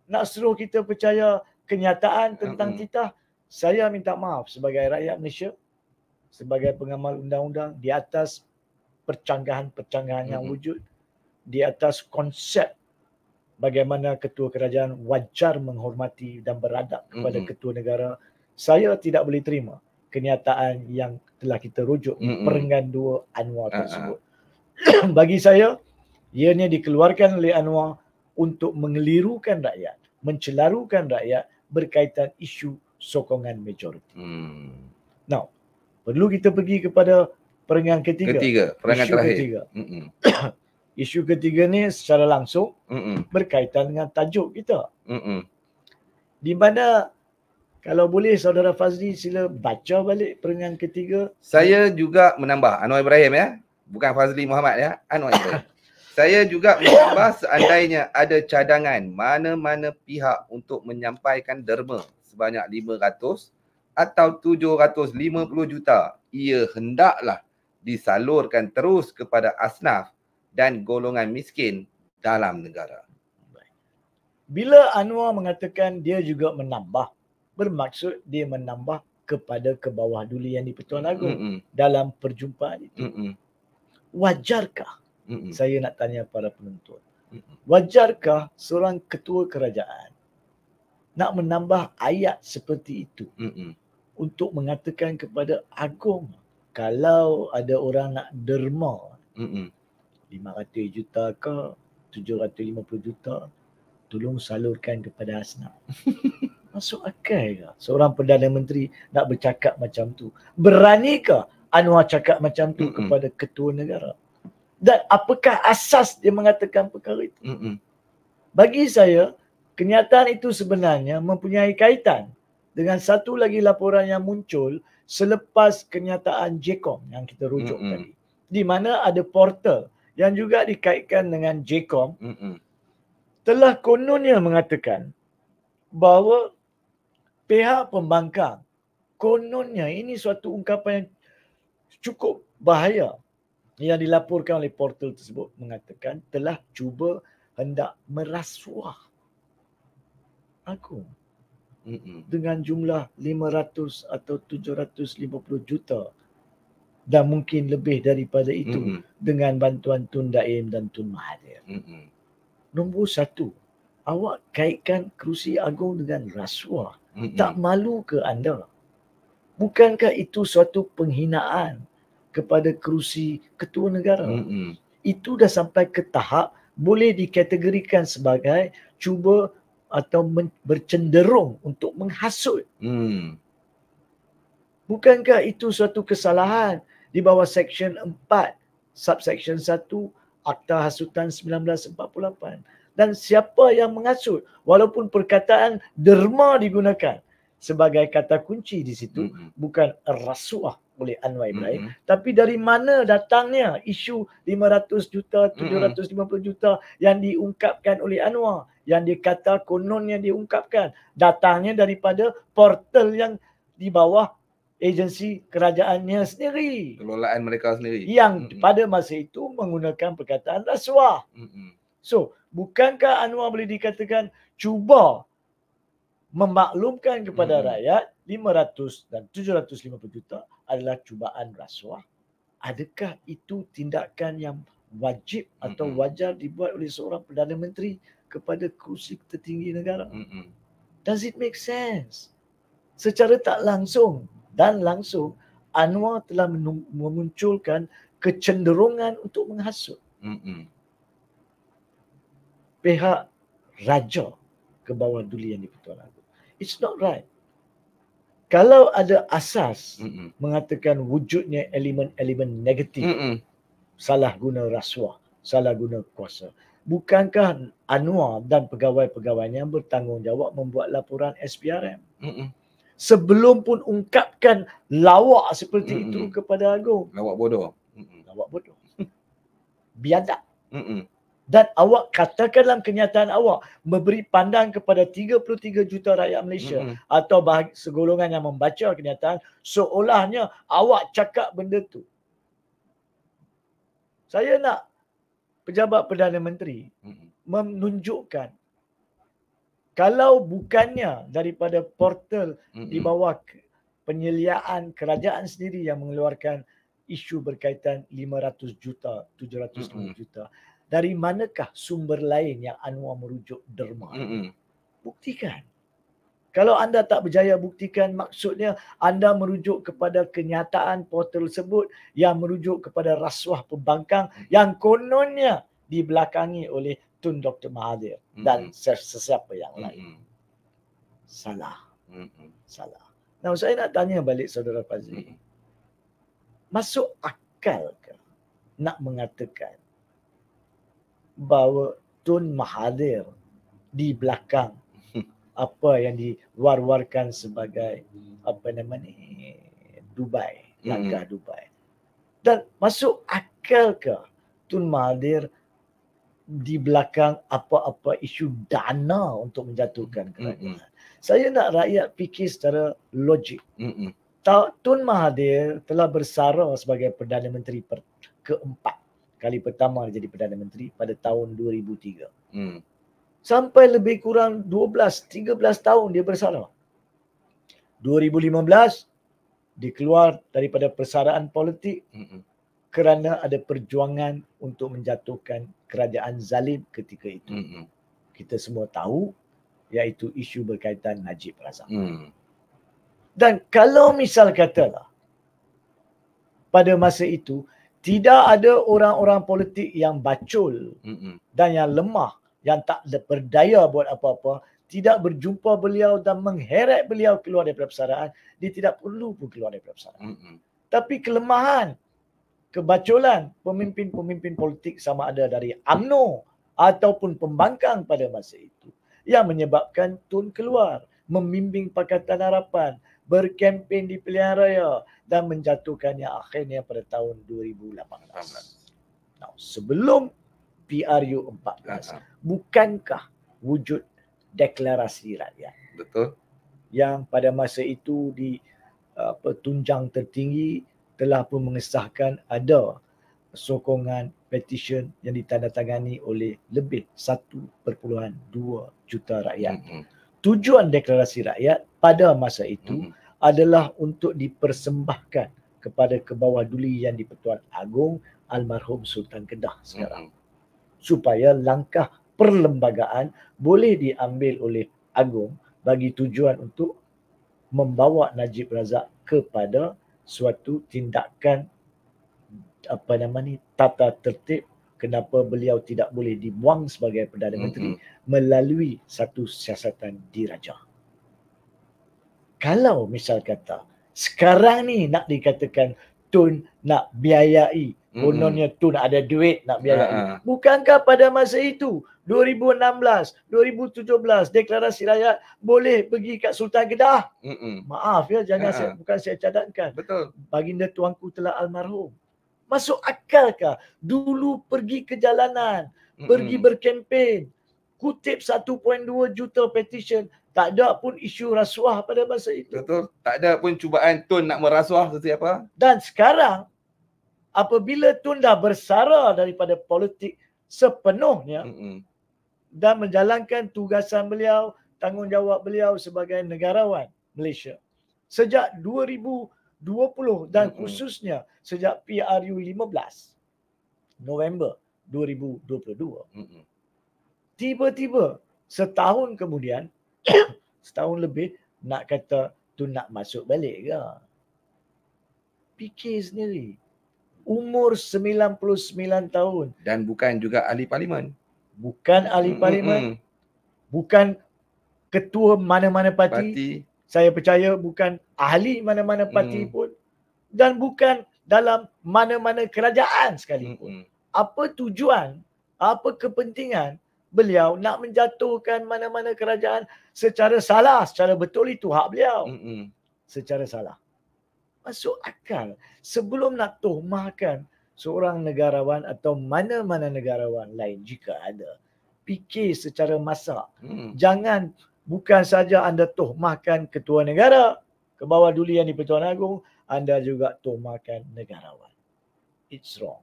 Nak suruh kita percaya kenyataan tentang titah. Saya minta maaf sebagai rakyat Malaysia, sebagai pengamal undang-undang di atas percanggahan-percanggahan yang wujud di atas konsep bagaimana ketua kerajaan wajar menghormati dan beradab kepada ketua negara, saya tidak boleh terima kenyataan yang telah kita rujuk Perenggan 2 Anwar tersebut. Bagi saya, ianya dikeluarkan oleh Anwar untuk mengelirukan rakyat, mencelarukan rakyat berkaitan isu sokongan majoriti. Now, perlu kita pergi kepada perenggan ketiga. Perenggan terakhir. Ketiga. Isu ketiga ni secara langsung berkaitan dengan tajuk kita. Di mana kalau boleh Saudara Fazli sila baca balik perenggan ketiga. Saya juga menambah Anwar Ibrahim ya. Bukan Fazli Muhammad ya. Anwar Ibrahim. Saya juga menambah seandainya ada cadangan mana-mana pihak untuk menyampaikan derma sebanyak 500 atau 750 juta, ia hendaklah disalurkan terus kepada asnaf dan golongan miskin dalam negara. Bila Anwar mengatakan dia juga menambah, bermaksud dia menambah kepada ke bawah duli yang di-Pertuan Agong dalam perjumpaan itu. Wajarkah? Saya nak tanya para penonton. Wajarkah seorang ketua kerajaan nak menambah ayat seperti itu untuk mengatakan kepada Agong, kalau ada orang nak derma 500 juta ke 750 juta, tolong salurkan kepada asnaf. Masuk akal ke seorang Perdana Menteri nak bercakap macam tu? Beranikah Anwar cakap macam tu kepada ketua negara? Dan apakah asas dia mengatakan perkara itu? Bagi saya, kenyataan itu sebenarnya mempunyai kaitan dengan satu lagi laporan yang muncul selepas kenyataan JCOM yang kita rujuk tadi. Di mana ada portal yang juga dikaitkan dengan JCOM telah kononnya mengatakan bahawa pihak pembangkang, kononnya ini suatu ungkapan yang cukup bahaya, yang dilaporkan oleh portal tersebut mengatakan telah cuba hendak merasuah Agong dengan jumlah 500 atau 750 juta dan mungkin lebih daripada itu dengan bantuan Tun Daim dan Tun Mahathir. Nombor satu, awak kaitkan kerusi Agong dengan rasuah. Tak malu ke anda? Bukankah itu suatu penghinaan kepada kerusi ketua negara? Itu dah sampai ke tahap boleh dikategorikan sebagai cuba atau bercenderung untuk menghasut. Bukankah itu suatu kesalahan di bawah Seksyen 4, Subseksyen 1, Akta Hasutan 1948? Dan siapa yang menghasut? Walaupun perkataan derma digunakan sebagai kata kunci di situ, bukan rasuah oleh Anwar Ibrahim, tapi dari mana datangnya isu 500 juta, 750 juta yang diungkapkan oleh Anwar, yang dikata kononnya diungkapkan, datangnya daripada portal yang di bawah agensi kerajaannya sendiri, kelolaan mereka sendiri, yang pada masa itu menggunakan perkataan rasuah. So, bukankah Anwar boleh dikatakan cuba memaklumkan kepada rakyat 500 dan 750 juta adalah cubaan rasuah? Adakah itu tindakan yang wajib atau wajar dibuat oleh seorang Perdana Menteri kepada kerusi tertinggi negara? Does it make sense? Secara tak langsung dan langsung, Anwar telah memunculkan kecenderungan untuk menghasut pihak raja ke bawah duli yang di-Pertuan Agong. It's not right. Kalau ada asas mengatakan wujudnya elemen-elemen negatif, salah guna rasuah, salah guna kuasa, bukankah Anwar dan pegawai-pegawainya bertanggungjawab membuat laporan SPRM? Sebelum pun ungkapkan lawak seperti itu kepada Agong. Lawak bodoh. Lawak bodoh. Biadab. Dan awak katakan dalam kenyataan awak memberi pandang kepada 33 juta rakyat Malaysia atau segolongan yang membaca kenyataan seolahnya awak cakap benda tu. Saya nak pejabat Perdana Menteri menunjukkan kalau bukannya daripada portal di bawah penyeliaan kerajaan sendiri yang mengeluarkan isu berkaitan 500 juta, 750 juta. Dari manakah sumber lain yang Anwar merujuk derma? Buktikan. Kalau anda tak berjaya buktikan, maksudnya anda merujuk kepada kenyataan portal tersebut yang merujuk kepada rasuah pembangkang yang kononnya dibelakangi oleh Tun Dr. Mahathir dan sesiapa yang lain. Salah. Salah. Nah, saya nak tanya balik saudara Fazli. Masuk akal ke nak mengatakan bahawa Tun Mahathir di belakang apa yang diwar-warkan sebagai apa nama ni Dubai, langkah Dubai. Dan masuk akal ke Tun Mahathir di belakang apa-apa isu dana untuk menjatuhkan kerajaan? Saya nak rakyat fikir secara logik. Tun Mahathir telah bersara sebagai Perdana Menteri keempat. Kali pertama dia jadi Perdana Menteri pada tahun 2003. Sampai lebih kurang 12-13 tahun dia bersara. 2015 dia keluar daripada persaraan politik kerana ada perjuangan untuk menjatuhkan kerajaan zalim ketika itu. Kita semua tahu iaitu isu berkaitan Najib Razak. Dan kalau misal katalah pada masa itu tidak ada orang-orang politik yang bacul dan yang lemah, yang tak berdaya buat apa-apa, tidak berjumpa beliau dan mengheret beliau keluar daripada persaraan, dia tidak perlu pun keluar daripada persaraan. Tapi kelemahan, kebaculan pemimpin-pemimpin politik sama ada dari UMNO ataupun pembangkang pada masa itu yang menyebabkan Tun keluar, membimbing Pakatan Harapan, berkempen di pilihan raya dan menjatuhkannya akhirnya pada tahun 2018. Nah, sebelum PRU 14, bukankah wujud deklarasi rakyat? Betul. Yang pada masa itu di tunjang tertinggi telah pun mengesahkan ada sokongan petition yang ditandatangani oleh lebih 1.2 juta rakyat. Tujuan deklarasi rakyat pada masa itu adalah untuk dipersembahkan kepada kebawah duli yang di-Pertuan Agong almarhum Sultan Kedah sekarang. Supaya langkah perlembagaan boleh diambil oleh Agong bagi tujuan untuk membawa Najib Razak kepada suatu tindakan tata tertib kenapa beliau tidak boleh dibuang sebagai Perdana Menteri melalui satu siasatan diraja. Kalau misal kata sekarang ni nak dikatakan Tun nak biayai, kononnya Tun ada duit nak biayai. Bukankah pada masa itu 2016, 2017 deklarasi rakyat boleh pergi kat Sultan Kedah? Maaf ya, jangan bukan saya cadangkan. Betul. Baginda tuanku telah almarhum. Masuk akalkah dulu pergi ke jalanan, pergi berkempen, kutip 1.2 juta petition, tak ada pun isu rasuah pada masa itu. Betul. Tak ada pun cubaan Tun nak merasuah sesiapa. Dan sekarang apabila Tun dah bersara daripada politik sepenuhnya dan menjalankan tugasan beliau, tanggungjawab beliau sebagai negarawan Malaysia sejak 2020 dan khususnya sejak PRU 15 November 2022. Tiba-tiba setahun kemudian setahun lebih nak kata Tun nak masuk balik ke? Fikir sendiri. Umur 99 tahun. Dan bukan juga ahli parlimen. Bukan ahli parlimen. Bukan ketua mana-mana parti. Saya percaya bukan ahli mana-mana parti pun. Dan bukan dalam mana-mana kerajaan sekalipun. Apa tujuan, apa kepentingan beliau nak menjatuhkan mana-mana kerajaan secara salah, secara betul itu hak beliau. Secara salah. Masuk akal. Sebelum nak tuhmahkan seorang negarawan atau mana-mana negarawan lain jika ada, fikir secara masak. Jangan bukan saja anda tuhmahkan ketua negara, ke bawah duli yang di-Pertuan Agong, anda juga tuhmahkan negarawan. It's wrong.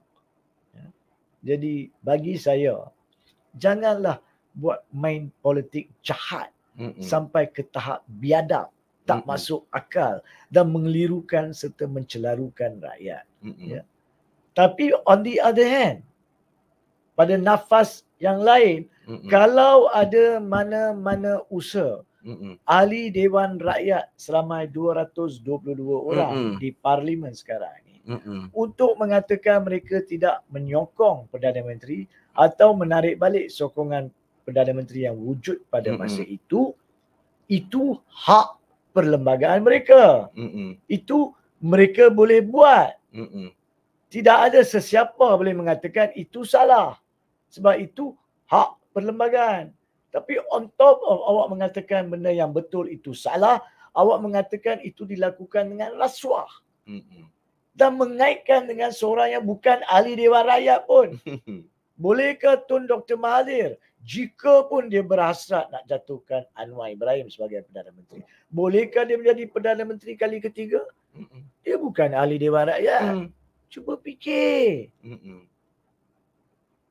Jadi bagi saya, janganlah buat main politik jahat sampai ke tahap biadab tak masuk akal dan mengelirukan serta mencelarukan rakyat. Ya. Tapi on the other hand, pada nafas yang lain, kalau ada mana-mana usaha ahli Dewan Rakyat seramai 222 orang di Parlimen sekarang ni untuk mengatakan mereka tidak menyokong Perdana Menteri atau menarik balik sokongan Perdana Menteri yang wujud pada masa itu hak perlembagaan mereka. Itu mereka boleh buat. Tidak ada sesiapa boleh mengatakan itu salah. Sebab itu hak perlembagaan. Tapi on top of awak mengatakan benda yang betul itu salah, awak mengatakan itu dilakukan dengan rasuah. Dan mengaitkan dengan seorang yang bukan ahli Dewan Rakyat pun. Bolehkah Tun Dr. Mahathir, jika pun dia berhasrat nak jatuhkan Anwar Ibrahim sebagai Perdana Menteri, bolehkah dia menjadi Perdana Menteri kali ketiga? Dia bukan ahli Dewan Rakyat. Cuba fikir.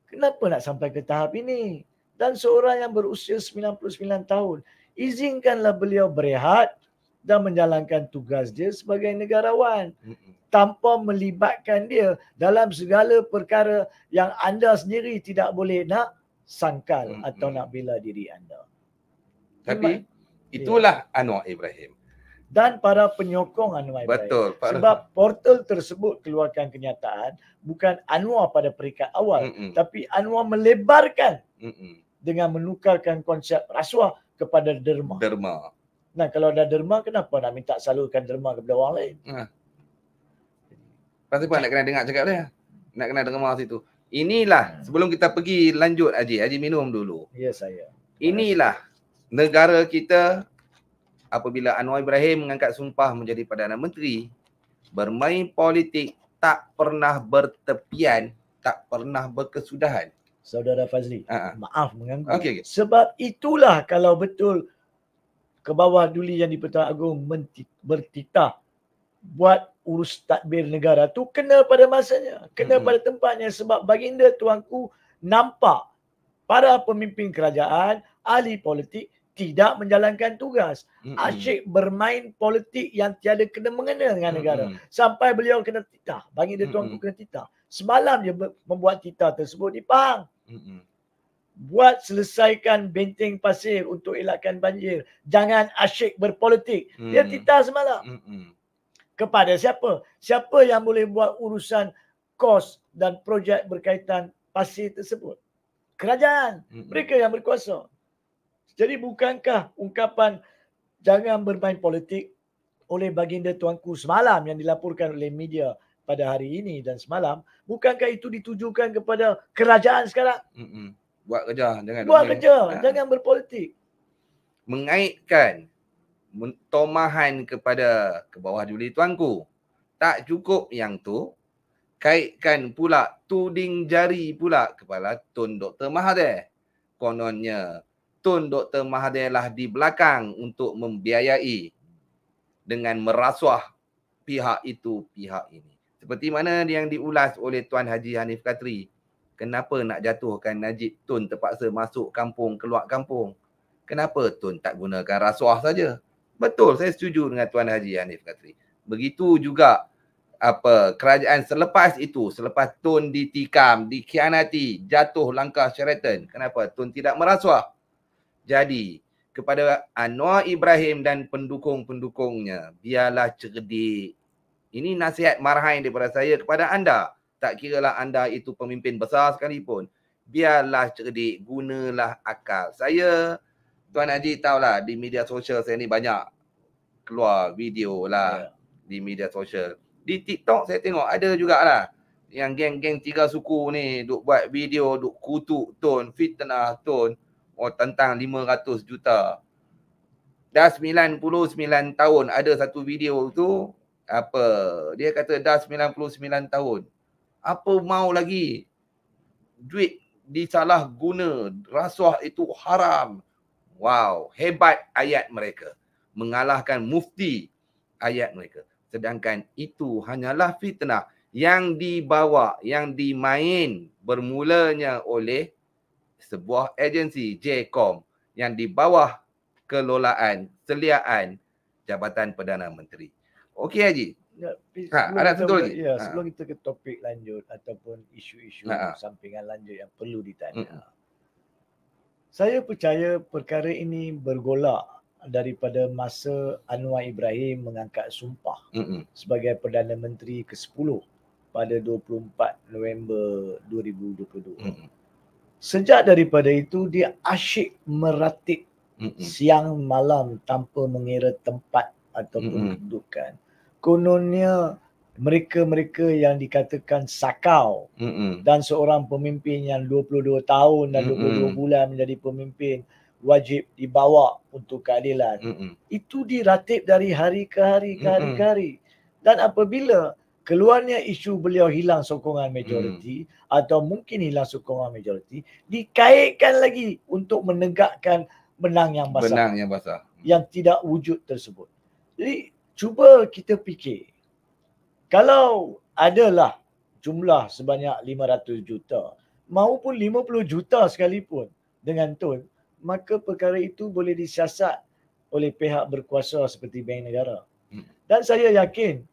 Kenapa nak sampai ke tahap ini? Dan seorang yang berusia 99 tahun, izinkanlah beliau berehat dan menjalankan tugas dia sebagai negarawan. Tanpa melibatkan dia dalam segala perkara yang anda sendiri tidak boleh nak sangkal atau nak bela diri anda. Tapi itulah Anwar Ibrahim. Dan para penyokong Anwar Ibrahim. Betul. Sebab portal tersebut keluarkan kenyataan bukan Anwar pada peringkat awal, tapi Anwar melebarkan dengan menukarkan konsep rasuah kepada derma. Nah, kalau ada derma, kenapa nak minta salurkan derma kepada orang lain? Pasal apa nak kena dengar cakap dia? Nak kena dengar situ. Inilah, sebelum kita pergi lanjut Haji minum dulu. Ya, saya. Inilah negara kita apabila Anwar Ibrahim mengangkat sumpah menjadi Perdana Menteri, bermain politik tak pernah bertepian, tak pernah berkesudahan. Saudara Fazli, maaf mengganggu. Okay. Sebab itulah kalau betul ke bawah duli yang di-Pertuan Agong bertitah buat urus tadbir negara tu kena pada masanya, kena pada tempatnya. Sebab baginda tuanku nampak para pemimpin kerajaan, ahli politik tidak menjalankan tugas. Asyik bermain politik yang tiada kena-mengena dengan negara. Sampai beliau kena titah. Baginda tuanku kena titah. Semalam dia membuat titah tersebut di Pahang. Buat selesaikan benteng pasir untuk elakkan banjir. Jangan asyik berpolitik. Dia titah semalam. Kepada siapa? Siapa yang boleh buat urusan kos dan projek berkaitan pasir tersebut? Kerajaan. Mereka yang berkuasa. Jadi bukankah ungkapan jangan bermain politik oleh baginda tuanku semalam yang dilaporkan oleh media pada hari ini dan semalam, bukankah itu ditujukan kepada kerajaan sekarang? Buat kerja, jangan berpolitik. Mengaitkan tomahan kepada ke bawah duli tuanku. Tak cukup yang tu, kaitkan pula tuding jari pula kepada Tun Dr. Mahathir. Kononnya Tun Dr. Mahathir lah di belakang untuk membiayai dengan merasuah pihak itu, pihak ini. Seperti mana yang diulas oleh Tuan Haji Hanif Katri. Kenapa nak jatuhkan Najib Tun terpaksa masuk kampung, keluar kampung? Kenapa Tun tak gunakan rasuah saja? Betul, saya setuju dengan Tuan Haji Hanif Katri. Begitu juga kerajaan selepas itu, selepas Tun ditikam, dikhianati, jatuh langkah Sheraton. Kenapa Tun tidak merasuah? Jadi, kepada Anwar Ibrahim dan pendukung-pendukungnya, biarlah cerdik. Ini nasihat marhain daripada saya kepada anda. Tak kiralah anda itu pemimpin besar sekalipun. Biarlah cerdik, gunalah akal. Saya, Tuan Haji tahulah, di media sosial saya ni banyak keluar video lah di media sosial. Di TikTok saya tengok ada jugalah yang geng-geng 3 suku ni duk buat video, duk kutuk Tun, fitnah Tun. Tentang 500 juta. Dah 99 tahun ada satu video tu, dia kata dah 99 tahun. Apa mau lagi? Duit disalah guna, rasuah itu haram. Wow, hebat ayat mereka. Mengalahkan mufti ayat mereka. Sedangkan itu hanyalah fitnah yang dibawa, yang dimain bermulanya oleh sebuah agensi JCOM yang di bawah kelolaan, seliaan Jabatan Perdana Menteri. Okey Haji. Ada sentuh lagi? Ya, sebelum kita ke topik lanjut ataupun isu-isu sampingan lanjut yang perlu ditanya. Saya percaya perkara ini bergolak daripada masa Anwar Ibrahim mengangkat sumpah sebagai Perdana Menteri ke-10 pada 24 November 2022. Sejak daripada itu dia asyik meratip siang malam tanpa mengira tempat ataupun kedudukan. Kononnya mereka-mereka yang dikatakan sakau dan seorang pemimpin yang 22 tahun dan 22 bulan menjadi pemimpin wajib dibawa untuk keadilan. Itu diratip dari hari ke hari ke hari ke hari. Dan apabila keluarnya isu beliau hilang sokongan majoriti atau mungkin hilang sokongan majoriti, dikaitkan lagi untuk menegakkan benang yang basah. Yang tidak wujud tersebut. Jadi cuba kita fikir, kalau adalah jumlah sebanyak 500 juta maupun 50 juta sekalipun dengan Tun, maka perkara itu boleh disiasat oleh pihak berkuasa seperti Bank Negara. Dan saya yakin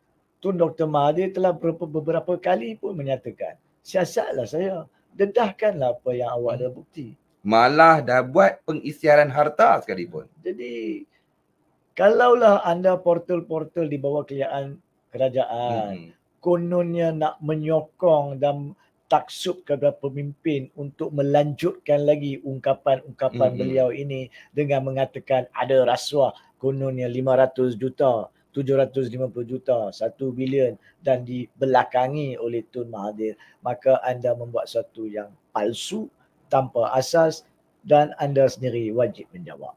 Tun Dr. Mahathir telah beberapa kali pun menyatakan, siasatlah saya, dedahkanlah apa yang awak ada bukti. Malah dah buat pengisytiharan harta sekalipun. Jadi kalaulah anda portal-portal di bawah kerajaan kononnya nak menyokong dan taksub kepada pemimpin untuk melanjutkan lagi ungkapan-ungkapan beliau ini dengan mengatakan ada rasuah kononnya 500 juta, 750 juta, 1 bilion dan dibelakangi oleh Tun Mahathir, maka anda membuat sesuatu yang palsu, tanpa asas dan anda sendiri wajib menjawab.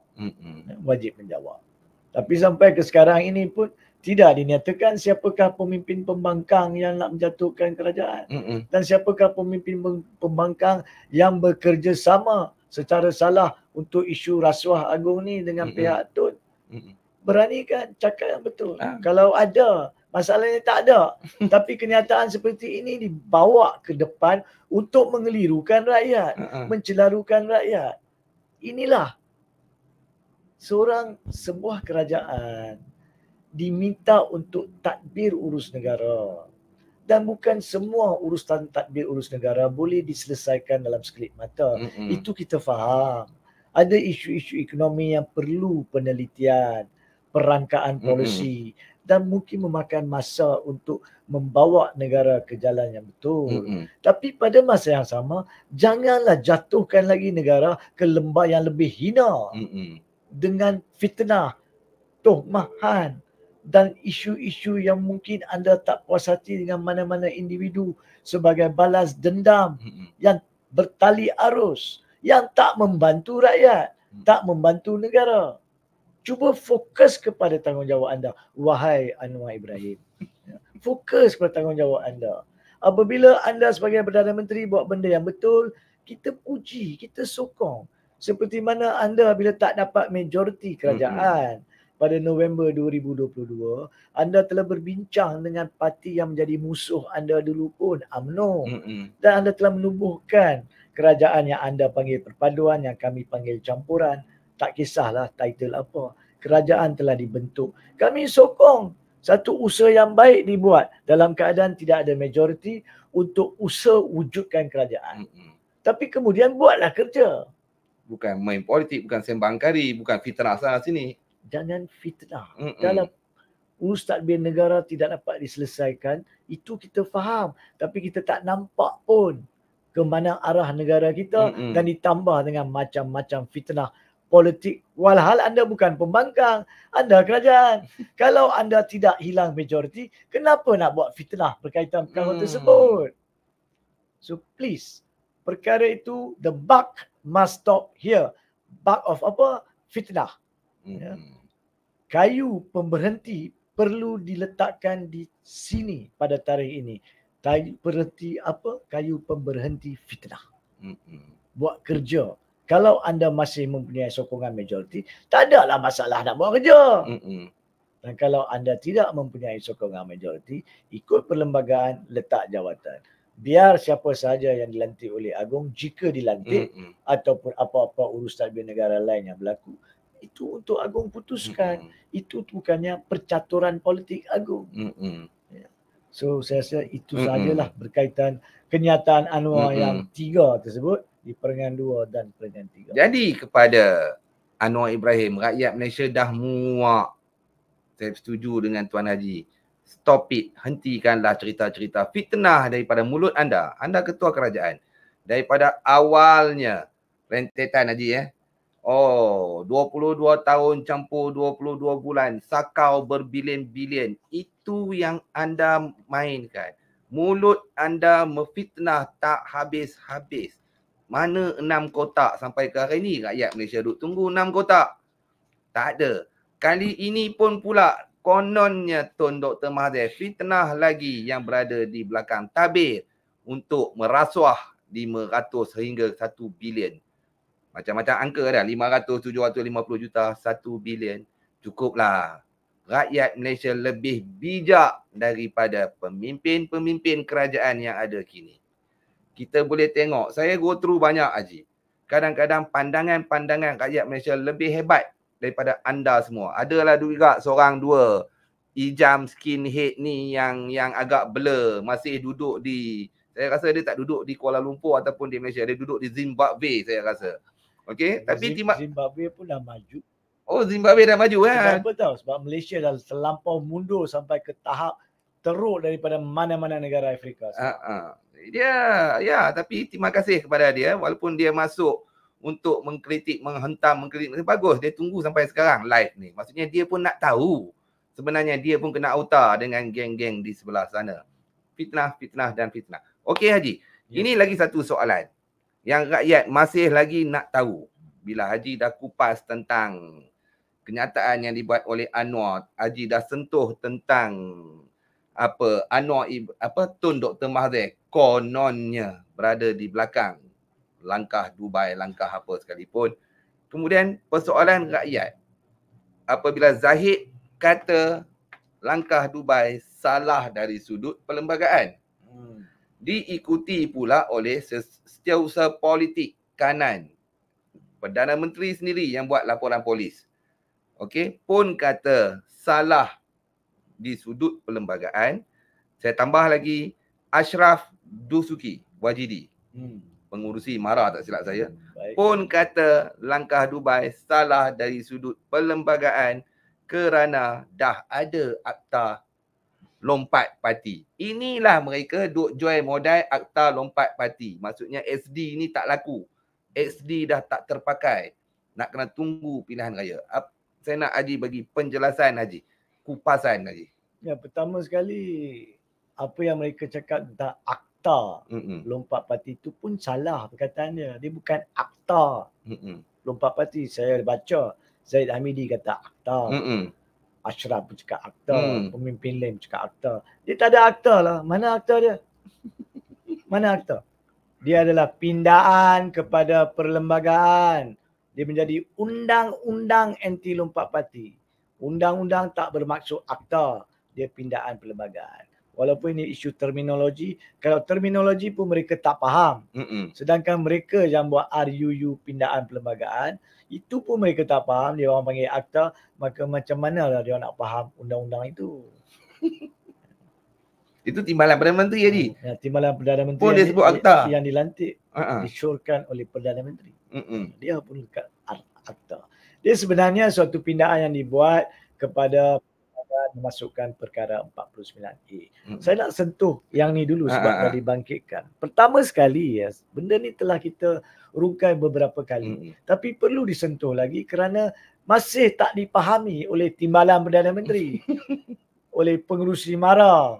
Wajib menjawab. Tapi sampai ke sekarang ini pun tidak dinyatakan siapakah pemimpin pembangkang yang nak menjatuhkan kerajaan. Dan siapakah pemimpin pembangkang yang bekerjasama secara salah untuk isu rasuah agung ni dengan pihak Tun. Berani kan cakap yang betul. Kalau ada, masalahnya tak ada. Tapi kenyataan seperti ini dibawa ke depan untuk mengelirukan rakyat, mencelarukan rakyat. Inilah sebuah kerajaan diminta untuk tadbir urus negara. Dan bukan semua urusan tadbir urus negara boleh diselesaikan dalam sekelip mata. Itu kita faham. Ada isu-isu ekonomi yang perlu penelitian, perangkaan polisi dan mungkin memakan masa untuk membawa negara ke jalan yang betul. Tapi pada masa yang sama, janganlah jatuhkan lagi negara ke lembah yang lebih hina dengan fitnah, tuhmahan dan isu-isu yang mungkin anda tak puas hati dengan mana-mana individu sebagai balas dendam yang bertali arus, yang tak membantu rakyat, tak membantu negara. Cuba fokus kepada tanggungjawab anda, wahai Anwar Ibrahim. Fokus kepada tanggungjawab anda. Apabila anda sebagai Perdana Menteri buat benda yang betul, kita puji, kita sokong. Seperti mana anda bila tak dapat majoriti kerajaan pada November 2022, anda telah berbincang dengan parti yang menjadi musuh anda dulu pun, UMNO. Dan anda telah menubuhkan kerajaan yang anda panggil perpaduan, yang kami panggil campuran. Tak kisahlah title apa. Kerajaan telah dibentuk. Kami sokong satu usaha yang baik dibuat dalam keadaan tidak ada majoriti untuk usaha wujudkan kerajaan. Tapi kemudian buatlah kerja. Bukan main politik, bukan sembang kari, bukan fitnah sana sini. Jangan fitnah. Dalam urus tadbir negara tidak dapat diselesaikan, itu kita faham. Tapi kita tak nampak pun ke mana arah negara kita dan ditambah dengan macam-macam fitnah politik. Walhal anda bukan pembangkang, anda kerajaan. Kalau anda tidak hilang majoriti, kenapa nak buat fitnah berkaitan perkara tersebut? So please, perkara itu, the buck must stop here. Buck of apa? Fitnah. Ya. Kayu pemberhenti perlu diletakkan di sini pada tarikh ini. Kayu berhenti apa? Kayu pemberhenti fitnah. Buat kerja. Kalau anda masih mempunyai sokongan majoriti, tak adalah masalah nak buat kerja. Dan kalau anda tidak mempunyai sokongan majoriti, ikut perlembagaan, letak jawatan. Biar siapa sahaja yang dilantik oleh Agong, jika dilantik ataupun apa-apa urus tadbir negara lain yang berlaku, itu untuk agung putuskan. Itu bukannya percaturan politik agung. So saya rasa itu sajalah berkaitan kenyataan Anwar yang 3 tersebut di peringkat 2 dan peringkat 3. Jadi kepada Anwar Ibrahim, rakyat Malaysia dah muak. Saya setuju dengan Tuan Haji. Stop it. Hentikanlah cerita-cerita fitnah daripada mulut anda. Anda ketua kerajaan. Daripada awalnya rentetan Haji 22 tahun campur 22 bulan. Sakau berbilion-bilion. Itu yang anda mainkan. Mulut anda memfitnah tak habis-habis. Mana 6 kotak sampai ke hari ni rakyat Malaysia duk tunggu 6 kotak. Tak ada. Kali ini pun pula kononnya Tun Dr. Mahathir fitnah lagi yang berada di belakang tabir untuk merasuah 500 hingga 1 bilion. Macam-macam angka dah. 500, 750 juta, 1 bilion. Cukuplah. Rakyat Malaysia lebih bijak daripada pemimpin-pemimpin kerajaan yang ada kini. Kita boleh tengok. Saya go through banyak Haji. Kadang-kadang pandangan-pandangan rakyat Malaysia lebih hebat daripada anda semua. Adalah juga seorang dua ijam skinhead ni yang agak blur. Masih duduk di, saya rasa dia tak duduk di Kuala Lumpur ataupun di Malaysia. Dia duduk di Zimbabwe saya rasa. Okey, tapi Zimbabwe pun dah maju. Oh, Zimbabwe dah maju kan? Kenapa tahu? Sebab Malaysia dah terlampau mundur sampai ke tahap teruk daripada mana-mana negara Afrika. Ya, tapi terima kasih kepada dia walaupun dia masuk untuk mengkritik, menghentam, bagus. Dia tunggu sampai sekarang live ni. Maksudnya dia pun nak tahu. Sebenarnya dia pun kena auta dengan geng-geng di sebelah sana. Fitnah dan fitnah. Okey Haji, ini lagi satu soalan yang rakyat masih lagi nak tahu. Bila Haji dah kupas tentang kenyataan yang dibuat oleh Anwar, Haji dah sentuh tentang Tun Dr. Mahathir kononnya berada di belakang langkah Dubai, langkah apa sekalipun. Kemudian persoalan rakyat. Apabila Zahid kata langkah Dubai salah dari sudut perlembagaan. Diikuti pula oleh setiausaha politik kanan. Perdana Menteri sendiri yang buat laporan polis. Okey, pun kata salah di sudut perlembagaan. Saya tambah lagi Ashraf Dusuki, YGD. Pengurusi MARA tak silap saya. Pun kata langkah Dubai salah dari sudut perlembagaan kerana dah ada akta lompat parti. Inilah mereka duk join modal akta lompat parti. Maksudnya SD ni tak laku. SD dah tak terpakai. Nak kena tunggu pilihan raya. Saya nak Haji bagi penjelasan Haji. Kupasan Haji. Ya, pertama sekali apa yang mereka cakap tentang akta lompat parti itu pun salah perkataannya. Dia bukan akta lompat parti. Saya baca Zaid Hamidi kata akta. Ashraf pun cakap akta. Pemimpin lain cakap akta. Dia tak ada akta lah. Mana akta dia? Mana akta? Dia adalah pindaan kepada perlembagaan. Dia menjadi undang-undang anti lompat parti. Undang-undang tak bermaksud akta. Dia pindaan perlembagaan. Walaupun ini isu terminologi. Kalau terminologi pun mereka tak faham. Sedangkan mereka yang buat RUU pindaan perlembagaan, itu pun mereka tak faham. Dia orang panggil akta. Maka macam mana lah dia nak faham undang-undang itu. Itu timbalan Perdana Menteri Haji. Ya, timbalan Perdana Menteri pun dia sebut akta. Yang dilantik, disyorkan oleh Perdana Menteri. Dia pun dekat akta. Dia sebenarnya suatu pindaan yang dibuat kepada memasukkan perkara 49A. Saya nak sentuh yang ni dulu sebab dah dibangkitkan. Pertama sekali, benda ni telah kita rungkai beberapa kali. Tapi perlu disentuh lagi kerana masih tak dipahami oleh timbalan Perdana Menteri. Oleh pengerusi MARA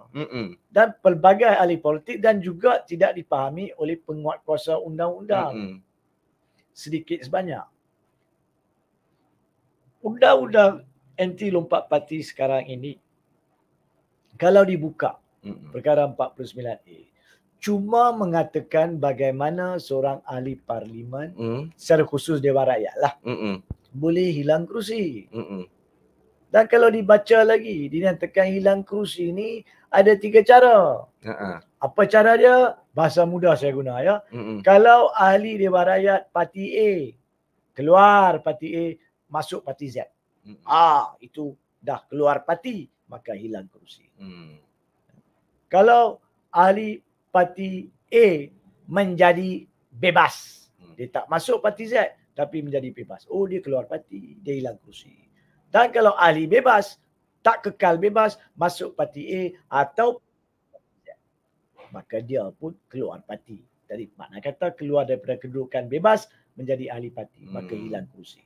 dan pelbagai ahli politik dan juga tidak dipahami oleh penguatkuasa undang-undang. Sedikit sebanyak. Undang-undang anti lompat parti sekarang ini, kalau dibuka perkara 49A, cuma mengatakan bagaimana seorang ahli parlimen, secara khusus Dewan Rakyat lah, boleh hilang kerusi. Dan kalau dibaca lagi, dinyatakan hilang kerusi ni ada 3 cara. Apa cara dia? Bahasa mudah saya guna ya. Kalau ahli Dewan Rakyat parti A, keluar parti A, masuk parti Z. Mm-mm. Itu dah keluar parti, maka hilang kerusi. Mm. Kalau ahli parti A menjadi bebas, dia tak masuk parti Z tapi menjadi bebas, dia keluar parti, dia hilang kerusi. Dan kalau ahli bebas tak kekal bebas, masuk parti A atau Z, maka dia pun keluar parti. Jadi makna kata keluar daripada kedudukan bebas menjadi ahli parti, maka hilang kerusi.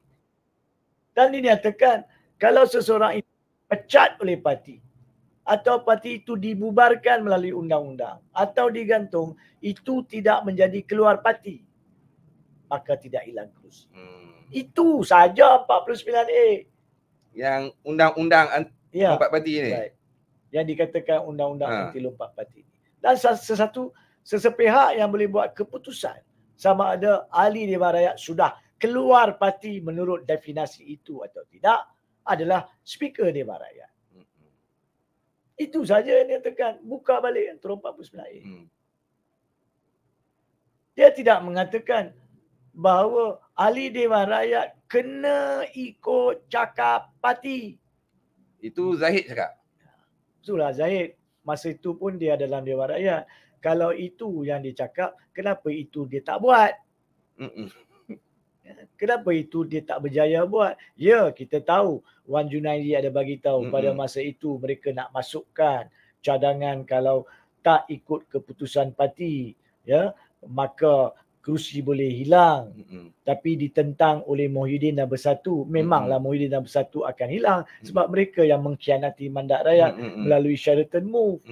Dan dinyatakan kalau seseorang itu pecat oleh parti atau parti itu dibubarkan melalui undang-undang atau digantung, itu tidak menjadi keluar parti, maka tidak hilang kerusi. Itu saja 49A. Yang undang-undang lompat parti ni. Baik. Yang dikatakan undang-undang anti lompat parti. Dan sesepihak yang boleh buat keputusan sama ada ahli Dewan Rakyat sudah keluar parti menurut definisi itu atau tidak adalah Speaker Dewan Rakyat. Itu saja yang dikatakan. Buka balik Turun 49A. Dia tidak mengatakan bahawa ahli Dewan Rakyat kena ikut cakap parti. Itu Zahid cakap. Itulah Zahid. Masa itu pun dia dalam Dewan Rakyat. Kalau itu yang dia cakap, kenapa itu dia tak buat? Kenapa itu dia tak berjaya buat? Ya, kita tahu Wan Junaidi ada bagi tahu pada masa itu mereka nak masukkan cadangan kalau tak ikut keputusan parti, ya, maka kerusi boleh hilang. Tapi ditentang oleh Muhyiddin dan Bersatu. Memanglah Muhyiddin dan Bersatu akan hilang sebab mereka yang mengkhianati mandat rakyat melalui Sheraton Move.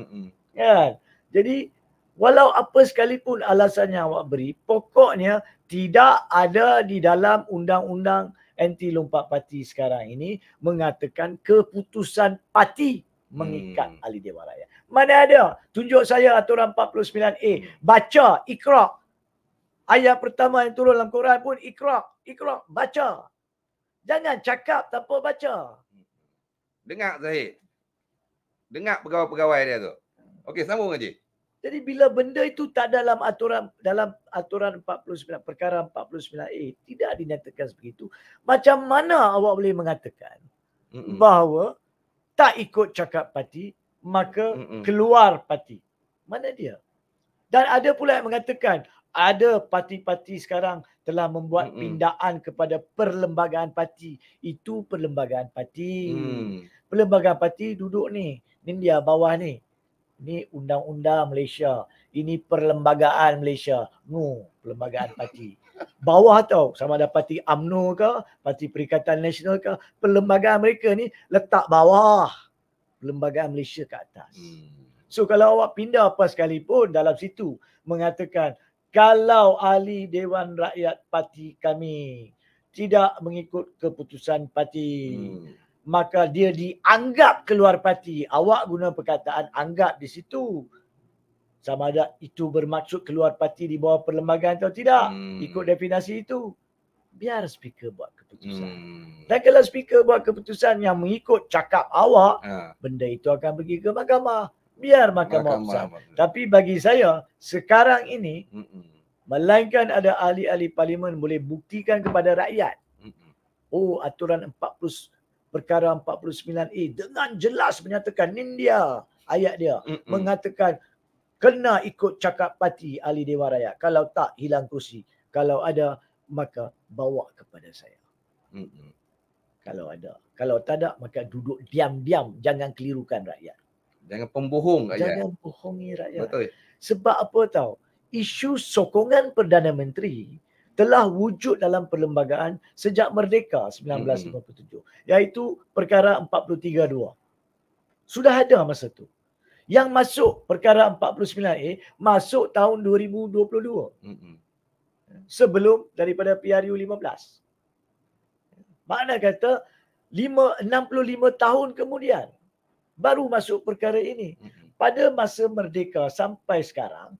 Kan? Jadi walau apa sekalipun alasannya awak beri, pokoknya tidak ada di dalam undang-undang anti lompat parti sekarang ini mengatakan keputusan parti mengikat ahli Dewan Rakyat. Mana ada? Tunjuk saya aturan 49A. Baca, Iqra. Ayat pertama yang turun dalam Quran pun Iqra. Iqra, baca. Jangan cakap tanpa baca. Dengar Zahid. Dengar pegawai-pegawai dia tu. Okey, sambung Haji. Jadi bila benda itu tak dalam aturan 49 perkara 49A tidak dinyatakan sebegitu, macam mana awak boleh mengatakan bahawa tak ikut cakap parti maka keluar parti? Mana dia? Dan ada pula yang mengatakan ada parti-parti sekarang telah membuat pindaan kepada perlembagaan parti. Itu perlembagaan parti. Perlembagaan parti duduk ni dia bawah ni. Ini undang-undang Malaysia. Ini perlembagaan Malaysia. Perlembagaan parti. Bawah tau. Sama ada parti UMNO ke, Parti Perikatan Nasional ke. Perlembagaan mereka ni letak bawah. Perlembagaan Malaysia ke atas. So kalau awak pindah apa sekalipun dalam situ mengatakan kalau ahli Dewan Rakyat parti kami tidak mengikut keputusan parti, maka dia dianggap keluar parti. Awak guna perkataan anggap di situ. Sama ada itu bermaksud keluar parti di bawah perlembagaan atau tidak. Ikut definisi itu. Biar speaker buat keputusan. Dan kalau speaker buat keputusan yang mengikut cakap awak, benda itu akan pergi ke mahkamah. Biar mahkamah putuskan. Tapi bagi saya, sekarang ini, melainkan ada ahli-ahli parlimen boleh buktikan kepada rakyat. Aturan perkara 49A dengan jelas menyatakan dia ayat dia mengatakan kena ikut cakap parti ahli Dewan Rakyat. Kalau tak hilang kerusi. Kalau ada maka bawa kepada saya. Kalau ada. Kalau tak ada maka duduk diam-diam. Jangan kelirukan rakyat. Jangan pembohong rakyat. Jangan bohongi rakyat. Betul. Sebab apa tahu? Isu sokongan Perdana Menteri telah wujud dalam perlembagaan sejak merdeka 1957. Iaitu perkara 432. Sudah ada masa tu. Yang masuk perkara 49A masuk tahun 2022. Sebelum daripada PRU 15. Makna kata 65 tahun kemudian baru masuk perkara ini. Pada masa merdeka sampai sekarang,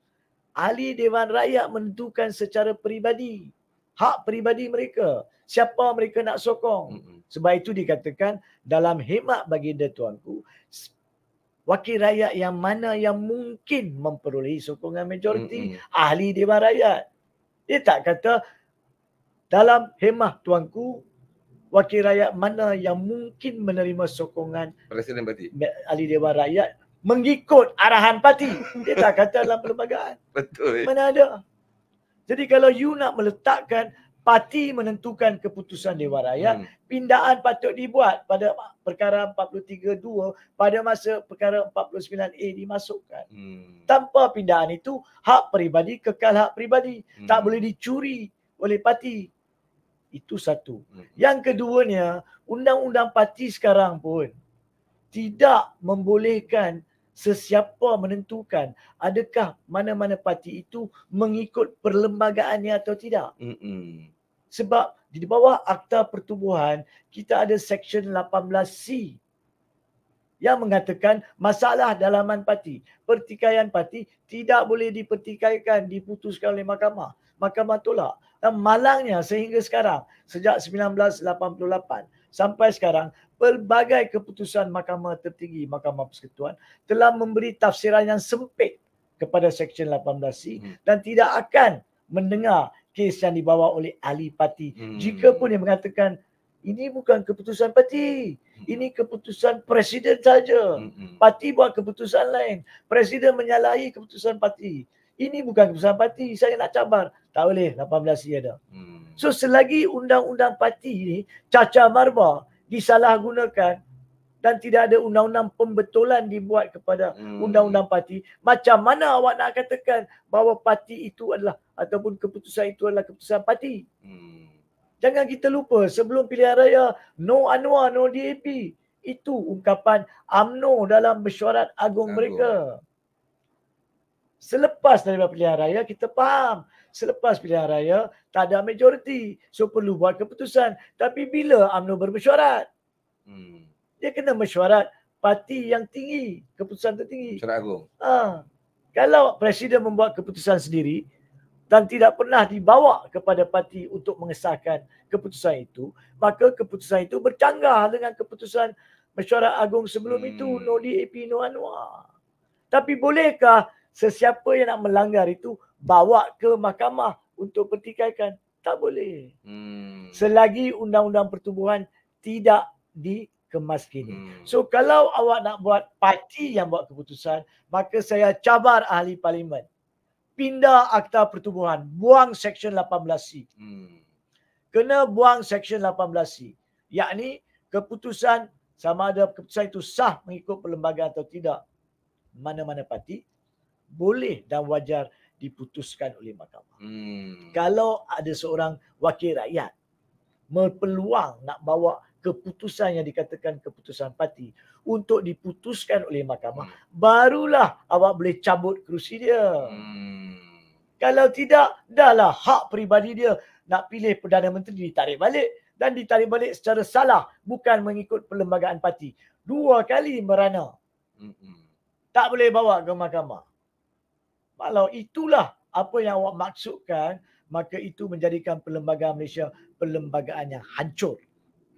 ahli Dewan Rakyat menentukan secara peribadi. Hak peribadi mereka. Siapa mereka nak sokong. Sebab itu dikatakan dalam khidmat baginda tuanku, wakil rakyat yang mana yang mungkin memperolehi sokongan majoriti, ahli Dewan Rakyat. Dia tak kata dalam khidmat tuanku, wakil rakyat mana yang mungkin menerima sokongan Presiden parti. ahli Dewan Rakyat mengikut arahan parti. Dia tak kata dalam perlembagaan. Betul. Mana ada. Jadi kalau you nak meletakkan parti menentukan keputusan Dewan Rakyat, pindaan patut dibuat pada perkara 43.2 pada masa perkara 49A dimasukkan. Tanpa pindaan itu, hak peribadi kekal hak peribadi. Tak boleh dicuri oleh parti. Itu satu. Yang keduanya, undang-undang parti sekarang pun tidak membolehkan sesiapa menentukan adakah mana-mana parti itu mengikut perlembagaannya atau tidak. Sebab di bawah Akta Pertubuhan kita ada Seksyen 18C yang mengatakan masalah dalaman parti, pertikaian parti tidak boleh dipertikaikan, diputuskan oleh mahkamah. Mahkamah tolak. Dan malangnya sehingga sekarang, sejak 1988 sampai sekarang, pelbagai keputusan Mahkamah Tertinggi, Mahkamah Persekutuan telah memberi tafsiran yang sempit kepada Seksyen 18C dan tidak akan mendengar kes yang dibawa oleh ahli parti. Jika pun dia mengatakan ini bukan keputusan parti, ini keputusan presiden saja. Parti buat keputusan lain. Presiden menyalahi keputusan parti. Ini bukan keputusan parti, saya nak cabar. Tak boleh, 18C ada. So selagi undang-undang parti ini cacar marba, disalahgunakan dan tidak ada undang-undang pembetulan dibuat kepada undang-undang parti, macam mana awak nak katakan bahawa parti itu adalah ataupun keputusan itu adalah keputusan parti? Jangan kita lupa sebelum pilihan raya, no Anwar, no DAP. Itu ungkapan UMNO dalam mesyuarat agung mereka. Selepas daripada pilihan raya, kita faham. Selepas pilihan raya, tak ada majoriti. So perlu buat keputusan. Tapi bila UMNO bermesyuarat? Dia kena mesyuarat parti yang tinggi. Keputusan tertinggi. Mesyuarat agung. Kalau presiden membuat keputusan sendiri dan tidak pernah dibawa kepada parti untuk mengesahkan keputusan itu, maka keputusan itu bercanggah dengan keputusan mesyuarat agung sebelum itu. No DAP, no Anwar. Tapi bolehkah sesiapa yang nak melanggar itu bawa ke mahkamah untuk pertikaikan? Tak boleh. Selagi undang-undang pertubuhan tidak dikemaskini. So kalau awak nak buat parti yang buat keputusan, maka saya cabar ahli parlimen. Pindah Akta Pertubuhan. Buang Seksyen 18C. Kena buang Seksyen 18C. Yakni keputusan sama ada keputusan itu sah mengikut perlembagaan atau tidak. Mana-mana parti boleh dan wajar diputuskan oleh mahkamah. Kalau ada seorang wakil rakyat berpeluang nak bawa keputusan yang dikatakan keputusan parti untuk diputuskan oleh mahkamah, barulah awak boleh cabut kerusi dia. Kalau tidak, dahlah hak peribadi dia nak pilih Perdana Menteri ditarik balik, dan ditarik balik secara salah, bukan mengikut perlembagaan parti. 2 kali merana. Tak boleh bawa ke mahkamah. Kalau itulah apa yang awak maksudkan, maka itu menjadikan perlembagaan Malaysia perlembagaan yang hancur.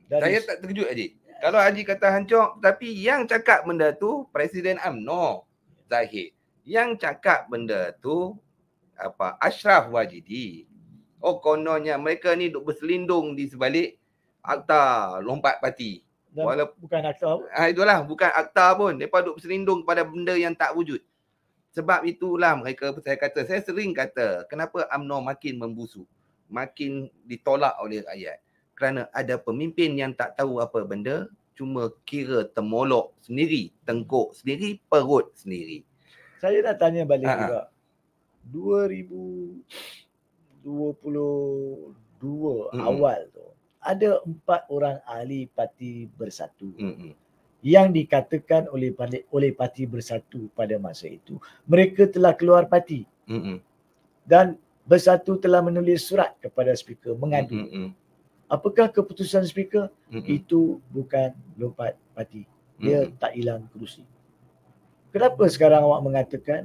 Saya tak terkejut Haji. Kalau Haji kata hancur, tapi yang cakap benda tu Presiden UMNO Zahid. Yang cakap benda tu Ashraf Wajidi. Oh kononnya mereka ni duk berselindung di sebalik akta lompat parti. Walaupun bukan akta. Itulah bukan akta pun. Mereka duk berselindung kepada benda yang tak wujud. Sebab itulah mereka, saya sering kata, kenapa UMNO makin membusuk, makin ditolak oleh rakyat. Kerana ada pemimpin yang tak tahu apa benda, cuma kira temolok sendiri, tengkuk sendiri, perut sendiri. Saya nak tanya balik juga. 2022 awal tu, ada 4 orang ahli parti bersatu. Yang dikatakan oleh Parti Bersatu pada masa itu, mereka telah keluar parti. Dan Bersatu telah menulis surat kepada speaker mengadu. Apakah keputusan speaker? Itu bukan lompat parti. Dia tak hilang kerusi. Kenapa sekarang awak mengatakan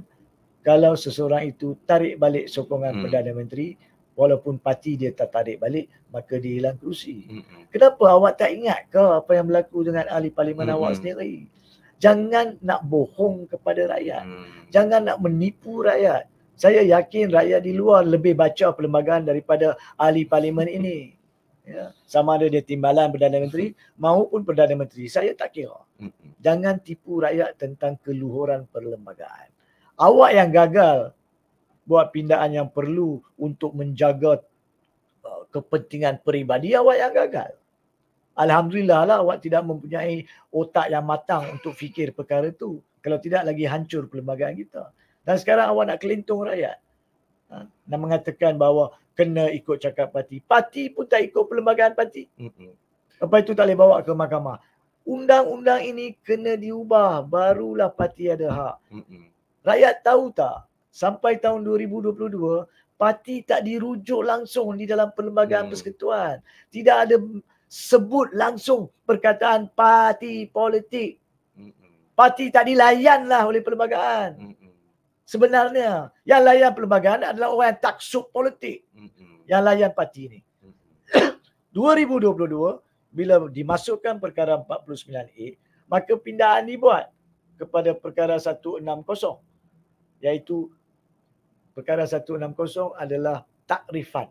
kalau seseorang itu tarik balik sokongan Perdana Menteri, walaupun parti dia tak tarik balik, maka dia hilang kerusi? Kenapa awak tak ingat ke apa yang berlaku dengan ahli parlimen awak sendiri? Jangan nak bohong kepada rakyat. Jangan nak menipu rakyat. Saya yakin rakyat di luar lebih baca perlembagaan daripada ahli parlimen ini. Ya. Sama ada dia timbalan Perdana Menteri maupun Perdana Menteri. Saya tak kira. Jangan tipu rakyat tentang keluhuran perlembagaan. Awak yang gagal buat pindaan yang perlu untuk menjaga kepentingan peribadi, awak yang gagal. Alhamdulillah lah awak tidak mempunyai otak yang matang untuk fikir perkara itu. Kalau tidak lagi hancur perlembagaan kita. Dan sekarang awak nak kelintung rakyat. Nak mengatakan bahawa kena ikut cakap parti. Parti pun tak ikut perlembagaan parti. Lepas itu tak boleh bawa ke mahkamah. Undang-undang ini kena diubah. Barulah parti ada hak. Rakyat tahu tak? Sampai tahun 2022, parti tak dirujuk langsung di dalam perlembagaan persekutuan. Tidak ada sebut langsung perkataan parti politik. Parti tak dilayanlah oleh perlembagaan. Sebenarnya yang layan perlembagaan adalah orang yang taksub politik. Yang layan parti ni. 2022 bila dimasukkan perkara 49A, maka pindaan dibuat kepada perkara 160, iaitu perkara 160 adalah takrifan.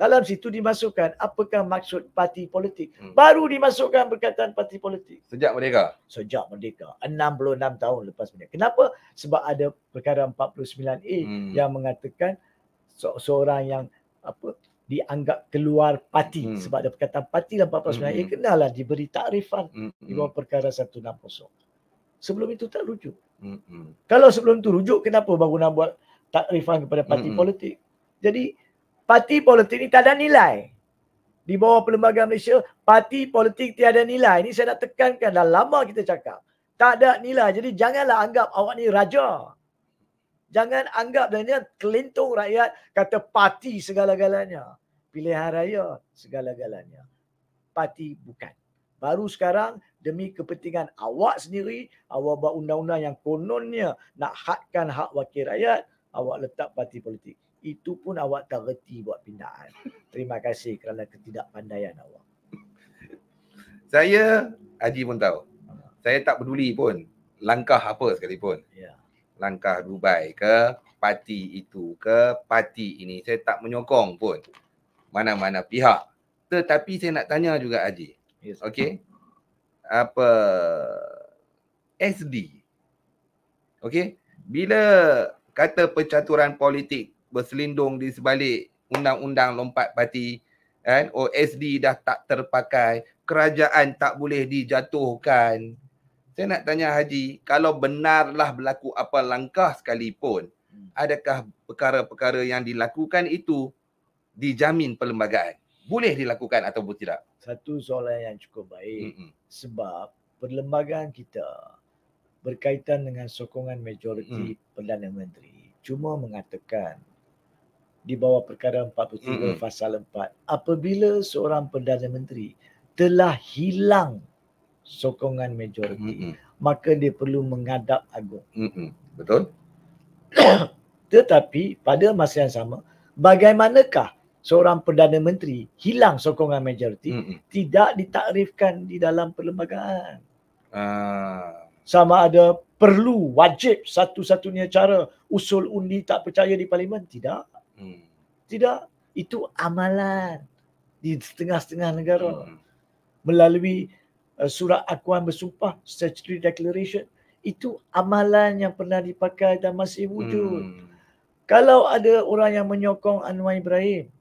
Dalam situ dimasukkan apakah maksud parti politik. Baru dimasukkan perkataan parti politik. Sejak merdeka? Sejak merdeka. 66 tahun lepas merdeka. Kenapa? Sebab ada perkara 49A yang mengatakan seorang yang dianggap keluar parti. Sebab ada perkataan parti dalam 49A, kenalah diberi takrifan di bawah perkara 160. Sebelum itu tak rujuk. Kalau sebelum itu rujuk, kenapa baru nak buat takrifan kepada parti politik? Jadi parti politik ni tak ada nilai. Di bawah perlembagaan Malaysia, parti politik tiada nilai. Ini saya nak tekankan, dah lama kita cakap. Tak ada nilai. Jadi janganlah anggap awak ni raja. Jangan anggap dan kelintung rakyat kata parti segala-galanya. Pilihan raya segala-galanya. Parti bukan. Baru sekarang demi kepentingan awak sendiri, awak buat undang-undang yang kononnya nak hadkan hak wakil rakyat, awak letak parti politik. Itu pun awak tak reti buat pindaan. Terima kasih kerana ketidakpandaian awak. Saya, Haji pun tahu. Saya tak peduli pun langkah apa sekalipun. Ya. Langkah Dubai ke, parti itu ke, parti ini. Saya tak menyokong pun mana-mana pihak. Tetapi saya nak tanya juga Haji. Yes. Okey. SD. Okey. Bila kata percaturan politik berselindung di sebalik undang-undang lompat parti, kan? OSD dah tak terpakai, kerajaan tak boleh dijatuhkan. Saya nak tanya Haji, kalau benarlah berlaku apa langkah sekalipun, adakah perkara-perkara yang dilakukan itu dijamin perlembagaan? Boleh dilakukan ataupun tidak? Satu soalan yang cukup baik. Sebab perlembagaan kita berkaitan dengan sokongan majoriti Perdana Menteri. Cuma mengatakan di bawah perkara 43 Fasal 4, apabila seorang Perdana Menteri telah hilang sokongan majoriti, maka dia perlu menghadap Agung. Betul? Tetapi pada masa yang sama, bagaimanakah seorang Perdana Menteri hilang sokongan majoriti tidak ditakrifkan di dalam perlembagaan? Sama ada perlu, wajib, satu-satunya cara usul undi tak percaya di Parlimen? Tidak. Tidak. Itu amalan di setengah-setengah negara. Melalui surat akuan bersumpah, statutory declaration. Itu amalan yang pernah dipakai dan masih wujud. Kalau ada orang yang menyokong Anwar Ibrahim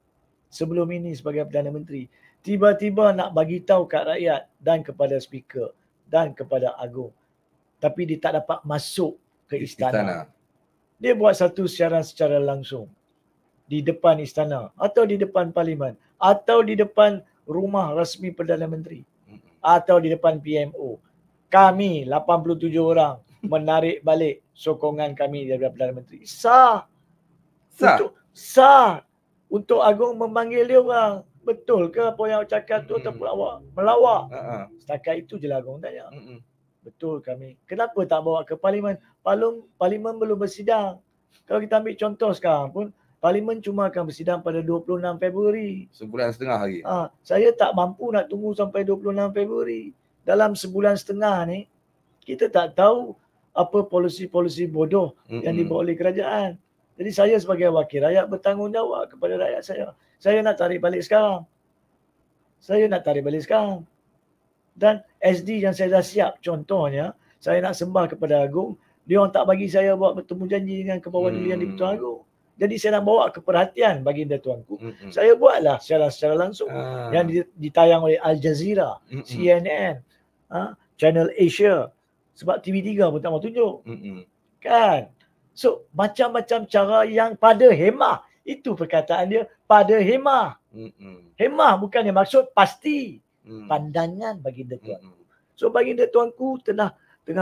sebelum ini sebagai Perdana Menteri, tiba-tiba nak bagi tahu kat rakyat dan kepada speaker dan kepada Agung, tapi dia tak dapat masuk ke istana. Dia buat satu siaran secara langsung di depan istana atau di depan Parlimen atau di depan rumah rasmi Perdana Menteri atau di depan PMO. Kami 87 orang menarik balik sokongan kami daripada Perdana Menteri. Sah. Sah untuk Agung memanggil dia orang. Betul ke apa yang awak cakap tu ataupun awak melawak? Setakat itu je lah Agung tanya. Betul kami. Kenapa tak bawa ke Parlimen? Parlimen belum bersidang. Kalau kita ambil contoh sekarang pun, Parlimen cuma akan bersidang pada 26 Februari. Sebulan setengah lagi. Saya tak mampu nak tunggu sampai 26 Februari. Dalam sebulan setengah ni, kita tak tahu apa polisi-polisi bodoh yang dibawa oleh kerajaan. Jadi saya sebagai wakil rakyat bertanggungjawab kepada rakyat saya. Saya nak tarik balik sekarang. Saya nak tarik balik sekarang. Dan SD yang saya dah siap, contohnya, saya nak sembah kepada Agung, dia orang tak bagi saya buat bertemu janji dengan Kebawah Duli yang di Bentong Agung. Jadi saya nak bawa ke perhatian baginda tuanku. Saya buatlah secara langsung yang ditayang oleh Al Jazeera, CNN, Channel Asia. Sebab TV3 pun tak mau tunjuk. Kan? So, macam-macam cara yang pada hemah. Itu perkataan dia, pada hemah. Hemah bukannya maksud pasti. Pandangan baginda tuanku. So, baginda tuanku tengah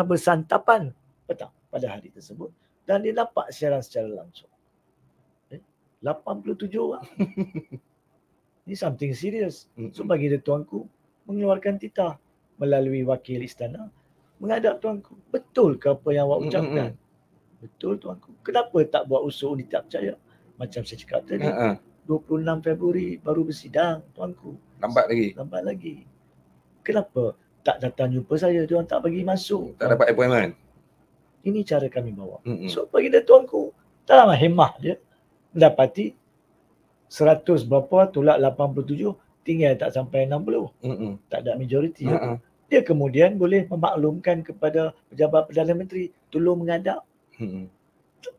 bersantapan petang pada hari tersebut. Dan dia nampak secara langsung. 87 orang. Ini something serious. So, baginda tuanku mengeluarkan titah melalui wakil istana menghadap tuanku. Betul ke apa yang awak ucapkan? Betul tuanku. Kenapa tak buat usul ni tak percaya? Macam saya cakap tadi. 26 Februari baru bersidang tuanku. Lambat lagi. Kenapa tak datang jumpa saya? Dia orang tak bagi masuk. Tak dapat appointment. Ini cara kami bawa. So baginda tuanku dalam hemah dia mendapati 100 berapa tolak 87 tinggal tak sampai 60. Tak ada majoriti. Dia kemudian boleh memaklumkan kepada pejabat Perdana Menteri tolong menghadap.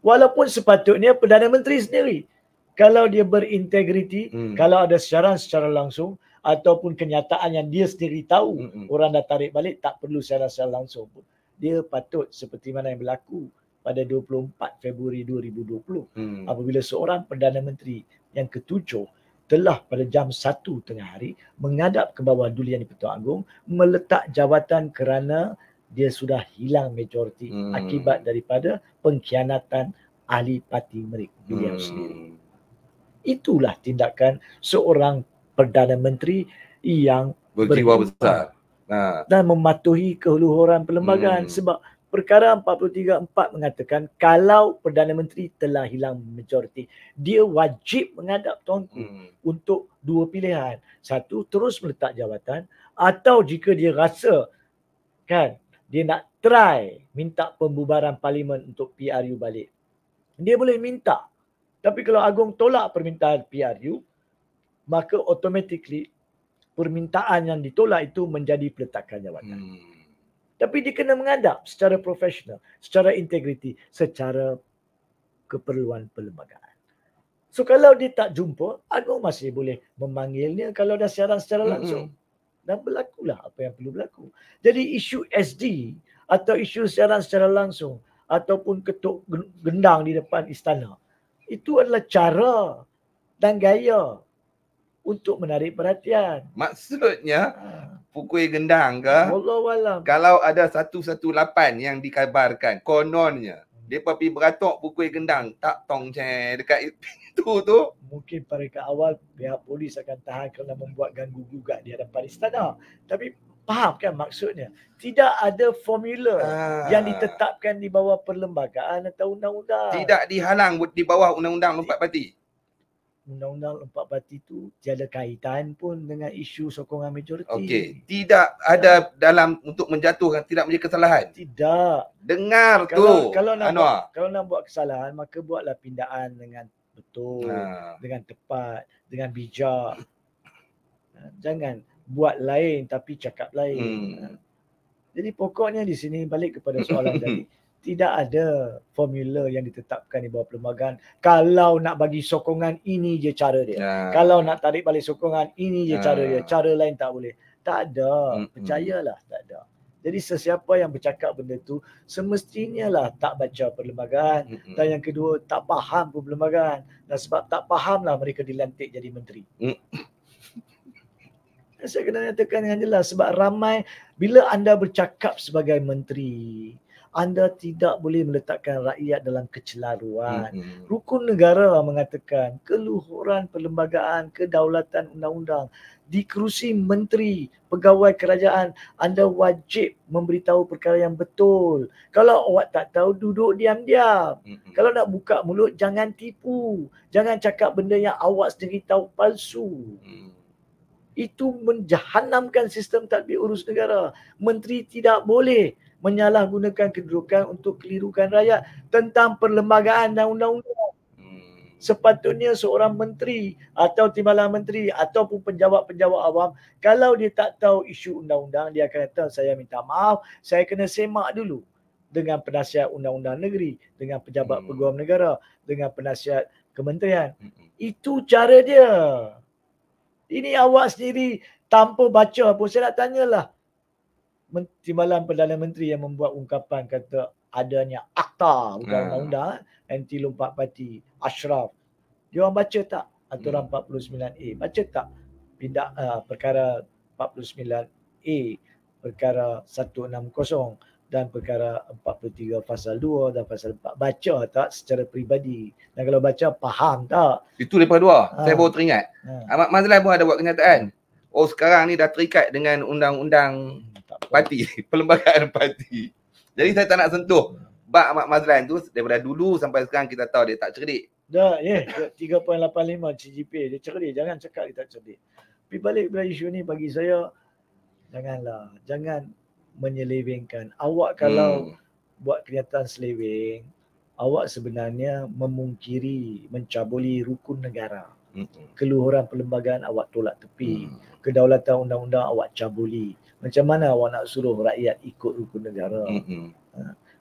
Walaupun sepatutnya Perdana Menteri sendiri kalau dia berintegriti, kalau ada siaran secara langsung ataupun kenyataan yang dia sendiri tahu orang dah tarik balik, tak perlu siaran secara langsung pun. Dia patut seperti mana yang berlaku pada 24 Februari 2020 apabila seorang Perdana Menteri yang ketujuh telah pada jam 1 tengah hari menghadap ke bawah Duli Yang di-Pertuan Agong meletak jawatan kerana dia sudah hilang majoriti akibat daripada pengkhianatan ahli parti mereka beliau sendiri. Itulah tindakan seorang Perdana Menteri yang berjiwa besar dan mematuhi keluhuran perlembagaan. Sebab perkara 43.4 mengatakan kalau Perdana Menteri telah hilang majoriti, dia wajib menghadap tuanku untuk dua pilihan. Satu, terus meletak jawatan, atau jika dia rasa kan dia nak try minta pembubaran parlimen untuk PRU balik, dia boleh minta. Tapi kalau Agong tolak permintaan PRU, maka automatically permintaan yang ditolak itu menjadi peletakan jawatan. Tapi dia kena menghadap secara profesional, secara integriti, secara keperluan perlembagaan. So kalau dia tak jumpa, Agong masih boleh memanggilnya kalau dah siaran secara langsung. Dan berlakulah apa yang perlu berlaku. Jadi isu SD atau isu siaran secara langsung ataupun ketuk gendang di depan istana, itu adalah cara dan gaya untuk menarik perhatian. Maksudnya pukul gendang ke? Wallahualam. Kalau ada 118 yang dikabarkan, kononnya depa pergi beratok pukul gendang, tak tong dekat pintu tu. Mungkin pada awal pihak polis akan tahan kerana membuat ganggu gugat di hadapan istana. Tapi faham kan maksudnya? Tidak ada formula yang ditetapkan di bawah perlembagaan atau undang-undang. Tidak dihalang di bawah undang-undang lompat parti. Undang-undang lompat parti tu tiada kaitan pun dengan isu sokongan majoriti. Okey, tidak ada dalam untuk menjatuhkan tidak menjadi kesalahan. Tidak. Dengar kalau nak buat kesalahan, maka buatlah pindaan dengan betul, dengan tepat, dengan bijak. Jangan buat lain tapi cakap lain. Jadi pokoknya di sini balik kepada soalan tadi. Tidak ada formula yang ditetapkan di bawah perlembagaan. Kalau nak bagi sokongan, ini je cara dia. Kalau nak tarik balik sokongan, ini je cara dia. Cara lain tak boleh. Tak ada. Percayalah, tak ada. Jadi sesiapa yang bercakap benda tu, semestinya lah tak baca perlembagaan. Dan yang kedua, tak faham pun perlembagaan. Dan sebab tak faham lah mereka dilantik jadi menteri. Saya kena nyatakan dengan jelas. Sebab ramai, bila anda bercakap sebagai menteri, anda tidak boleh meletakkan rakyat dalam kecelaruan. Rukun negara mengatakan keluhuran perlembagaan, kedaulatan undang-undang. Di kerusi menteri, pegawai kerajaan, anda wajib memberitahu perkara yang betul. Kalau awak tak tahu, duduk diam-diam. Kalau nak buka mulut, jangan tipu. Jangan cakap benda yang awak sendiri tahu palsu. Itu menjahanamkan sistem tadbir urus negara. Menteri tidak boleh menyalahgunakan kedudukan untuk kelirukan rakyat tentang perlembagaan dan undang-undang. Sepatutnya seorang menteri atau timbalan menteri ataupun penjawat-penjawat awam, kalau dia tak tahu isu undang-undang, dia akan kata saya minta maaf, saya kena semak dulu dengan penasihat undang-undang negeri, dengan pejabat peguam negara, dengan penasihat kementerian. Itu cara dia. Ini awak sendiri tanpa baca pun, saya nak tanyalah Timbalan Perdana Menteri yang membuat ungkapan kata adanya akta undang-undang anti lompat parti Ashraf. Dia orang baca tak aturan 49A? Baca tak perkara 49A, perkara 160 dan perkara 43 pasal 2 dan pasal 4? Baca tak secara peribadi? Dan kalau baca, faham tak? Itu lepas dua. Saya baru teringat. Ahmad Mazlan pun ada buat kenyataan. Oh, sekarang ni dah terikat dengan undang-undang parti, perlembagaan parti. Jadi saya tak nak sentuh bab Ahmad Mazlan tu. Daripada dulu sampai sekarang kita tahu dia tak cerdik. Dah, 3.85 CGPA. Dia cerdik. Jangan cakap dia tak cerdik. Tapi balik pada isu ni, bagi saya, jangan menyelewengkan. Awak kalau buat kenyataan seleweng, awak sebenarnya memungkiri, mencabuli rukun negara. Keluhuran perlembagaan awak tolak tepi. Kedaulatan undang-undang awak cabuli. Macam mana awak nak suruh rakyat ikut rukun negara?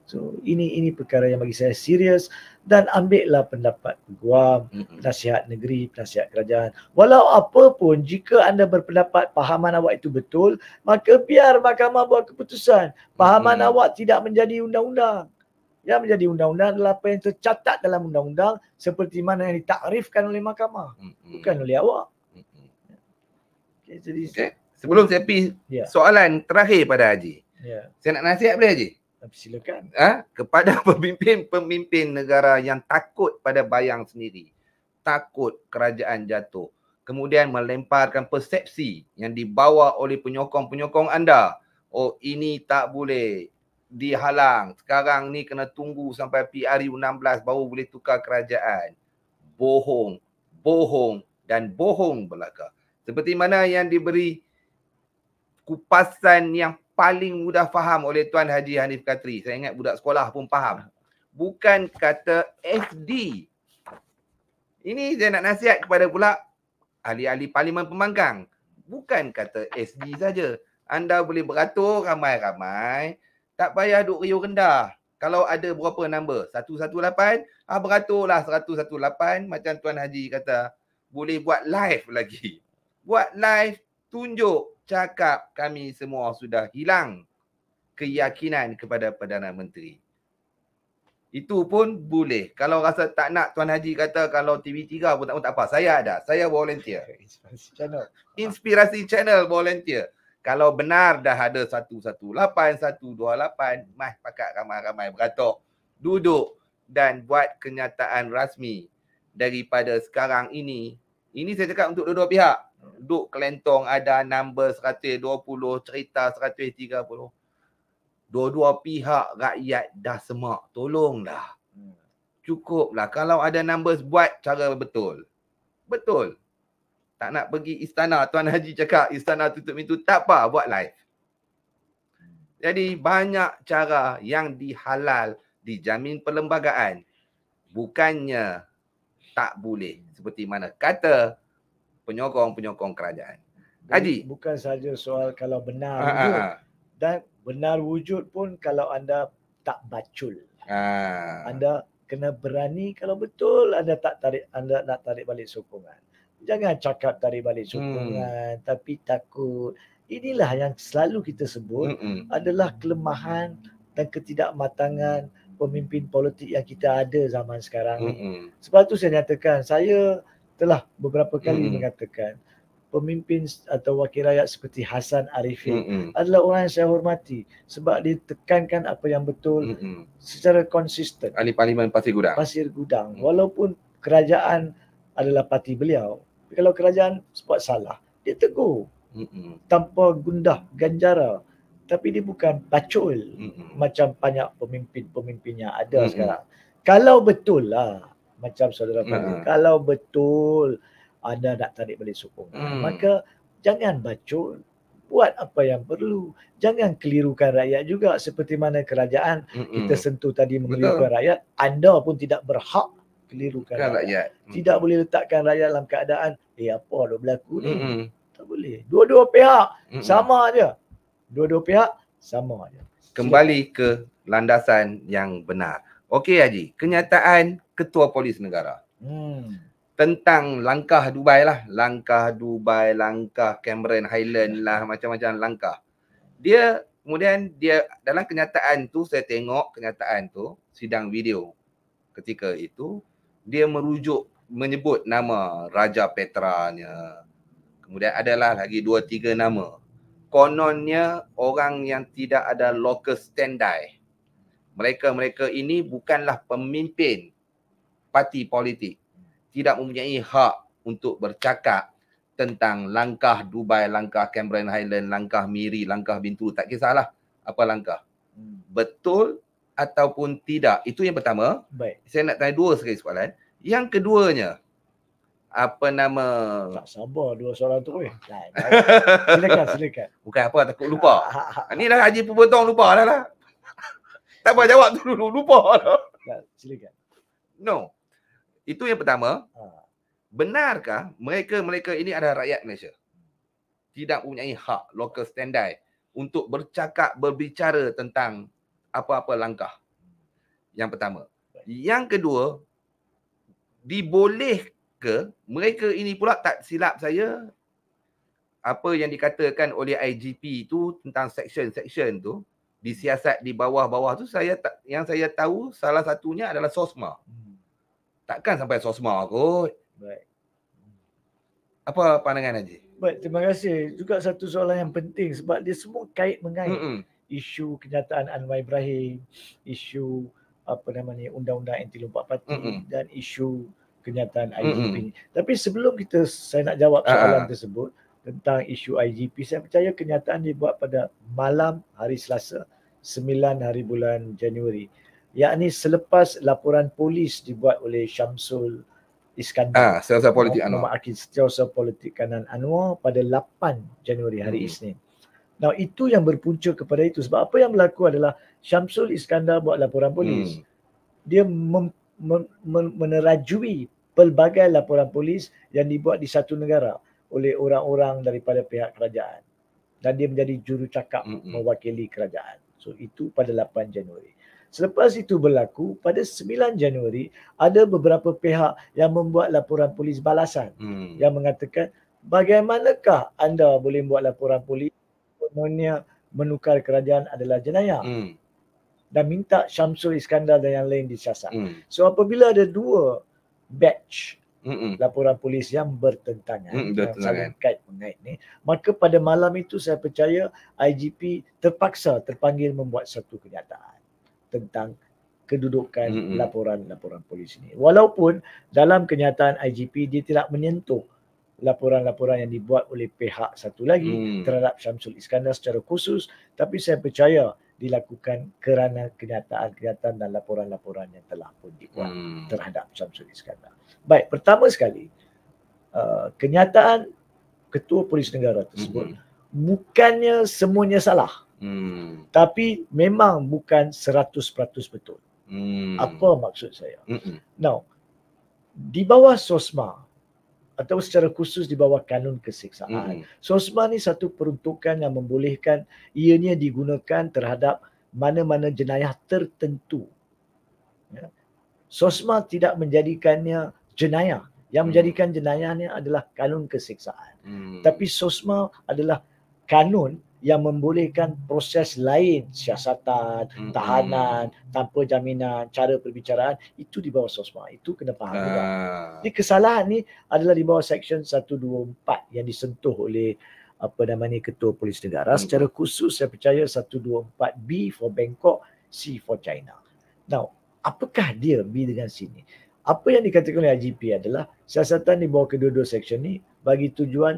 So ini perkara yang bagi saya serius, dan ambillah pendapat peguam, penasihat negeri, penasihat kerajaan. Walau apa pun, jika anda berpendapat pahaman awak itu betul, maka biar mahkamah buat keputusan. Pahaman awak tidak menjadi undang-undang. Yang menjadi undang-undang adalah apa yang tercatat dalam undang-undang seperti mana yang ditakrifkan oleh mahkamah, bukan oleh awak. Jadi sebelum saya pergi soalan terakhir pada Haji, saya nak nasihat boleh Haji? Silakan. Kepada pemimpin negara yang takut pada bayang sendiri, takut kerajaan jatuh, kemudian melemparkan persepsi yang dibawa oleh penyokong-penyokong anda. Oh, ini tak boleh dihalang. Sekarang ni kena tunggu sampai PRU 16 baru boleh tukar kerajaan. Bohong, bohong dan bohong belaka. Seperti mana yang diberi kupasan yang paling mudah faham oleh Tuan Haji Hanif Katri. Saya ingat budak sekolah pun faham. Bukan kata SD. Ini saya nak nasihat kepada pula ahli-ahli Parlimen Pembangkang. Bukan kata SD saja. Anda boleh beratur ramai-ramai. Tak payah duk riuh rendah. Kalau ada berapa nombor? 118. Beraturlah 118. Macam Tuan Haji kata. Boleh buat live lagi. Buat live. Tunjuk. Cakap kami semua sudah hilang keyakinan kepada Perdana Menteri. Itu pun boleh. Kalau rasa tak nak, Tuan Haji kata kalau TV3 pun tak apa. Saya ada. Saya volunteer. Inspirasi Channel volunteer. Kalau benar dah ada 118, 128, mas pakat ramai-ramai beratur. Duduk dan buat kenyataan rasmi daripada sekarang ini. Ini saya cakap untuk dua-dua pihak. Duk kelentong ada nombor 120, cerita 130. Dua-dua pihak rakyat dah semak. Tolonglah. Cukuplah. Kalau ada nombor buat cara betul. Betul. Tak nak pergi istana. Tuan Haji cakap istana tutup pintu. Tak apa. Buat live. Jadi banyak cara yang dihalal. Dijamin perlembagaan. Bukannya tak boleh. Seperti mana kata penyokong-penyokong kerajaan. Haji. Bukan saja soal kalau benar wujud. Dan benar wujud pun kalau anda tak bacul. Anda kena berani kalau betul anda nak tarik balik sokongan. Jangan cakap tarik balik sokongan tapi takut. Inilah yang selalu kita sebut adalah kelemahan dan ketidakmatangan pemimpin politik yang kita ada zaman sekarang ni. Sebab tu saya nyatakan, saya telah beberapa kali mengatakan pemimpin atau wakil rakyat seperti Hassan Arifin adalah orang yang saya hormati sebab dia tekankan apa yang betul secara konsisten. Ahli Parlimen Pasir Gudang. Pasir Gudang. Walaupun kerajaan adalah parti beliau, kalau kerajaan buat salah, dia tegur tanpa gundah ganjara. Tapi dia bukan bacul macam banyak pemimpin-pemimpin yang ada sekarang. Kalau betul lah macam saudara Fadil, kalau betul anda nak tarik balik sokongan, maka jangan bacul, buat apa yang perlu. Jangan kelirukan rakyat juga seperti mana kerajaan kita sentuh tadi mengelirukan rakyat. Anda pun tidak berhak kelirukan rakyat. Tidak boleh letakkan rakyat dalam keadaan apa dah berlaku ni. Tak boleh. Dua-dua pihak sama aja. Dua-dua pihak sama aja. Kembali ke landasan yang benar. Okey Haji, kenyataan Ketua Polis Negara tentang langkah Dubai lah. Langkah Dubai, langkah Cameron Highland lah, macam-macam langkah. Dia kemudian dia dalam kenyataan tu, saya tengok kenyataan tu, sidang video ketika itu, dia menyebut nama Raja Petranya. Kemudian adalah lagi 2-3 nama. Kononnya orang yang tidak ada locus standi. Mereka ini bukanlah pemimpin parti politik. Tidak mempunyai hak untuk bercakap tentang langkah Dubai, langkah Cameron Highland, langkah Miri, langkah Bintulu. Tak kisahlah apa langkah. Betul ataupun tidak. Itu yang pertama. Baik. Saya nak tanya dua sekali soalan. Yang keduanya, apa nama? Tak sabar dua soalan tu. Silakan. Bukan apa, takut lupa. Ni dah Haji Pembotong lupa dah lah. Tak apa, jawab tu dulu, lupa dah. Silakan. No. Itu yang pertama. Benarkah mereka ini adalah rakyat Malaysia? Tidak mempunyai hak local standi untuk berbicara tentang apa-apa langkah. Yang pertama. Yang kedua, diboleh ke mereka ini pula, tak silap saya, apa yang dikatakan oleh IGP tu tentang section tu, disiasat di bawah-bawah tu, yang saya tahu salah satunya adalah SOSMA. Takkan sampai SOSMA kot. Baik. Apa pandangan Haji? Baik, terima kasih. Juga satu soalan yang penting sebab dia semua mengait isu kenyataan Anwar Ibrahim, isu undang-undang anti lompat parti dan isu kenyataan IGP ni. Tapi sebelum saya nak jawab soalan tersebut tentang isu IGP, saya percaya kenyataan dibuat pada malam hari Selasa 9 hari bulan Januari, yakni selepas laporan polis dibuat oleh Syamsul Iskandar, Setiausaha Politik Anwar. Setiausaha Politik Kanan Anwar pada 8 Januari hari Isnin. Nah, itu yang berpunca kepada itu. Sebab apa yang berlaku adalah Syamsul Iskandar buat laporan polis. Dia menerajui pelbagai laporan polis yang dibuat di satu negara oleh orang-orang daripada pihak kerajaan. Dan dia menjadi jurucakap mewakili kerajaan. So itu pada 8 Januari. Selepas itu berlaku, pada 9 Januari ada beberapa pihak yang membuat laporan polis balasan yang mengatakan, bagaimanakah anda boleh buat laporan polis kononnya menukar kerajaan adalah jenayah, dan minta Syamsul Iskandar dan yang lain disiasat. So apabila ada dua batch laporan polis yang bertentangan, yang saling kait-mengait ni, maka pada malam itu saya percaya IGP terpaksa terpanggil membuat satu kenyataan tentang kedudukan laporan-laporan polis ini. Walaupun dalam kenyataan IGP dia tidak menyentuh laporan-laporan yang dibuat oleh pihak satu lagi terhadap Syamsul Iskandar secara khusus, tapi saya percaya dilakukan kerana kenyataan-kenyataan dan laporan-laporan yang telah pun dibuat terhadap Syamsul Iskandar. Baik, pertama sekali, kenyataan Ketua Polis Negara tersebut bukannya semuanya salah. Tapi memang bukan 100% betul. Apa maksud saya? Now, di bawah SOSMA atau secara khusus di bawah kanun keseksaan, SOSMA ni satu peruntukan yang membolehkan ianya digunakan terhadap mana-mana jenayah tertentu. SOSMA tidak menjadikannya jenayah. Yang menjadikan jenayahnya adalah kanun keseksaan. Tapi SOSMA adalah kanun yang membolehkan proses lain, siasatan, tahanan, tanpa jaminan, cara perbicaraan, itu di bawah SOSMA. Itu kena faham juga. Jadi kesalahan ni adalah di bawah Seksyen 124 yang disentuh oleh Ketua Polis Negara. Secara khusus saya percaya 124B for Bangkok, C for China. Now, apakah dia B dengan C ni? Apa yang dikatakan oleh IGP adalah siasatan di bawah kedua-dua seksyen ni bagi tujuan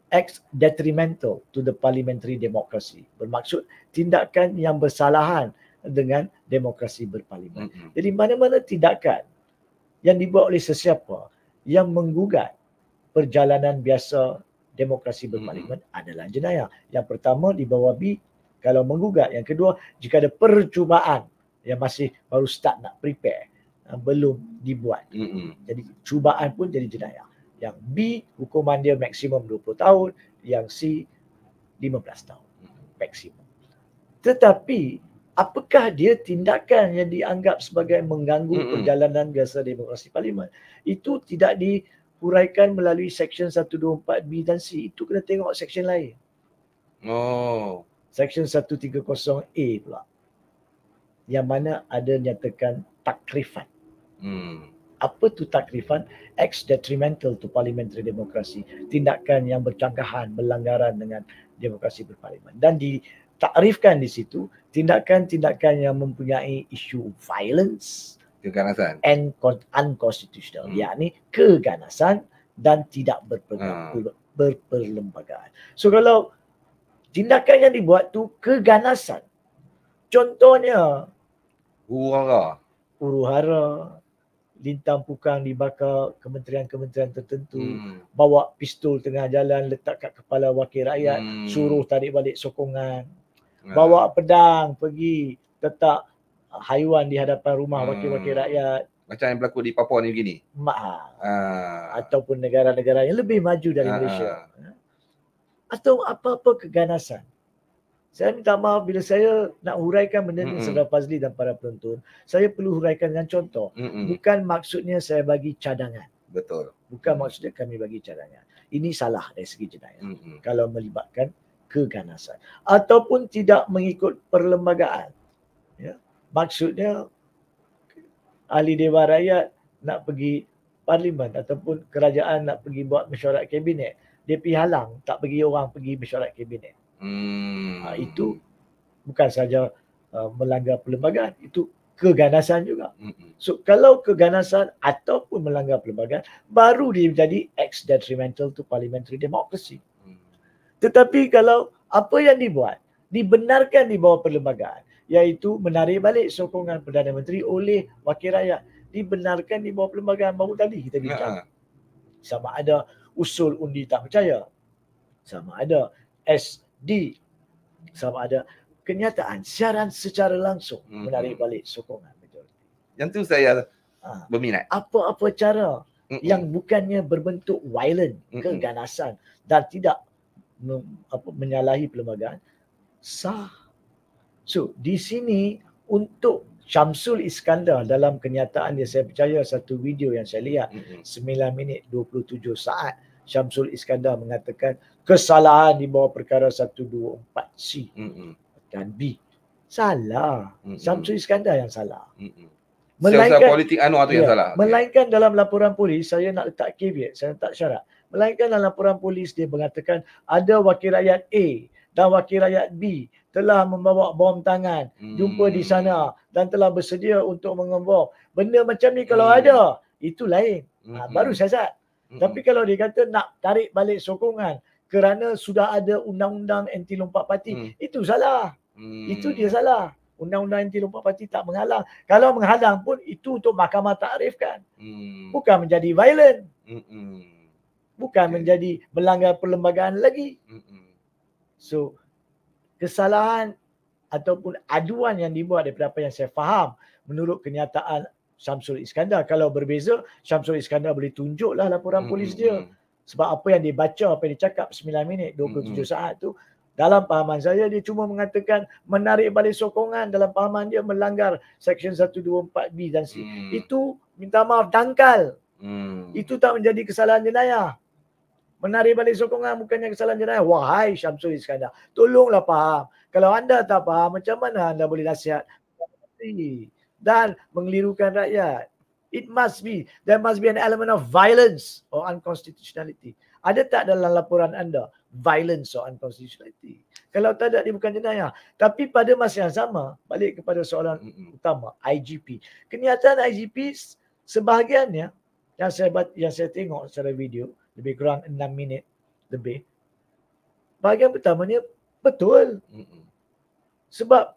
acts detrimental to the parliamentary democracy. Bermaksud tindakan yang bersalahan dengan demokrasi berparlimen. Jadi mana-mana tindakan yang dibuat oleh sesiapa yang menggugat perjalanan biasa demokrasi berparlimen adalah jenayah. Yang pertama di bawah B, kalau menggugat. Yang kedua, jika ada percubaan yang masih baru start nak prepare, belum dibuat. Jadi cubaan pun jadi jenayah. Yang B hukuman dia maksimum 20 tahun, yang C 15 tahun maksimum. Tetapi apakah dia tindakan yang dianggap sebagai mengganggu perjalanan biasa demokrasi parlimen? Itu tidak dihuraikan melalui Seksyen 124B dan C. Itu kena tengok seksyen lain. Seksyen 130A pula. Yang mana ada nyatakan takrifan. Apa tu takrifan? Acts detrimental to parliamentary democracy. Tindakan yang bercanggahan, berlanggaran dengan demokrasi berparlimen. Dan ditakrifkan di situ tindakan-tindakan yang mempunyai isu violence, keganasan and unconstitutional, yakni keganasan dan tidak berperlembagaan. So kalau tindakan yang dibuat tu keganasan, contohnya huru-hara, lintang pukang dibakar kementerian-kementerian tertentu, bawa pistol tengah jalan letak kat kepala wakil rakyat, suruh tarik balik sokongan, bawa pedang pergi letak haiwan di hadapan rumah wakil-wakil rakyat. Macam yang berlaku di Papua ni begini. Ataupun negara-negara yang lebih maju dari Malaysia. Atau apa-apa keganasan. Saya minta maaf bila saya nak huraikan benda ni Saudara Fazli dan para penonton, saya perlu huraikan dengan contoh. Bukan maksudnya saya bagi cadangan. Betul. Bukan maksudnya kami bagi cadangan. Ini salah dari segi jenayah. Kalau melibatkan keganasan. Ataupun tidak mengikut perlembagaan. Ya. Maksudnya ahli Dewan Rakyat nak pergi parlimen ataupun kerajaan nak pergi buat mesyuarat kabinet. Dia pergi halang, tak bagi orang pergi mesyuarat kabinet. Itu bukan saja melanggar perlembagaan, itu keganasan juga. So kalau keganasan ataupun melanggar perlembagaan, baru dia menjadi acts detrimental to parliamentary democracy. Tetapi kalau apa yang dibuat dibenarkan di bawah perlembagaan, iaitu menarik balik sokongan Perdana Menteri oleh wakil rakyat, dibenarkan di bawah perlembagaan, baru tadi kita bincang. Sama ada usul undi tak percaya, sama ada SD, sama ada kenyataan siaran secara langsung menarik balik sokongan majoriti. Yang tu saya berminat. Apa-apa cara yang bukannya berbentuk violent, keganasan dan tidak menyalahi perlembagaan, sah. So di sini untuk Syamsul Iskandar dalam kenyataan dia, saya percaya satu video yang saya lihat 9 minit 27 saat, Syamsul Iskandar mengatakan kesalahan di bawah perkara 124C dan B. Salah. Syamsul Iskandar yang salah. Melainkan politik Anwar tu yang salah. Melainkan dalam laporan polis, saya nak letak caveat, saya letak syarat. Melainkan dalam laporan polis dia mengatakan ada wakil rakyat A dan wakil rakyat B telah membawa bom tangan, jumpa di sana dan telah bersedia untuk mengebom. Benda macam ni kalau ada, itu lain. Baru siasat. Tapi kalau dia kata nak tarik balik sokongan kerana sudah ada undang-undang anti lompat parti, itu salah. Itu dia salah. Undang-undang anti lompat parti tak menghalang. Kalau menghalang pun itu untuk mahkamah takrifkan. Bukan menjadi violent. Bukan menjadi melanggar perlembagaan lagi. So, kesalahan ataupun aduan yang dibuat daripada apa yang saya faham menurut kenyataan Syamsul Iskandar. Kalau berbeza, Syamsul Iskandar boleh tunjuklah laporan polis dia. Sebab apa yang dia baca, apa yang dia cakap 9 minit 27 saat tu, dalam pahaman saya dia cuma mengatakan menarik balik sokongan, dalam pahaman dia melanggar Seksyen 124B dan C. Itu minta maaf dangkal. Itu tak menjadi kesalahan jenayah. Menarik balik sokongan bukannya kesalahan jenayah. Wahai Syamsul Iskandar, tolonglah faham. Kalau anda tak faham, macam mana anda boleh nasihat dan mengelirukan rakyat? It must be, there must be an element of violence or unconstitutionality. Ada tak dalam laporan anda violence or unconstitutionality? Kalau tak ada, dia bukan jenayah. Tapi pada masa yang sama, balik kepada soalan utama, IGP. Kenyataan IGP sebahagiannya yang saya tengok secara video, lebih kurang 6 minit lebih. Bahagian pertamanya betul. Sebab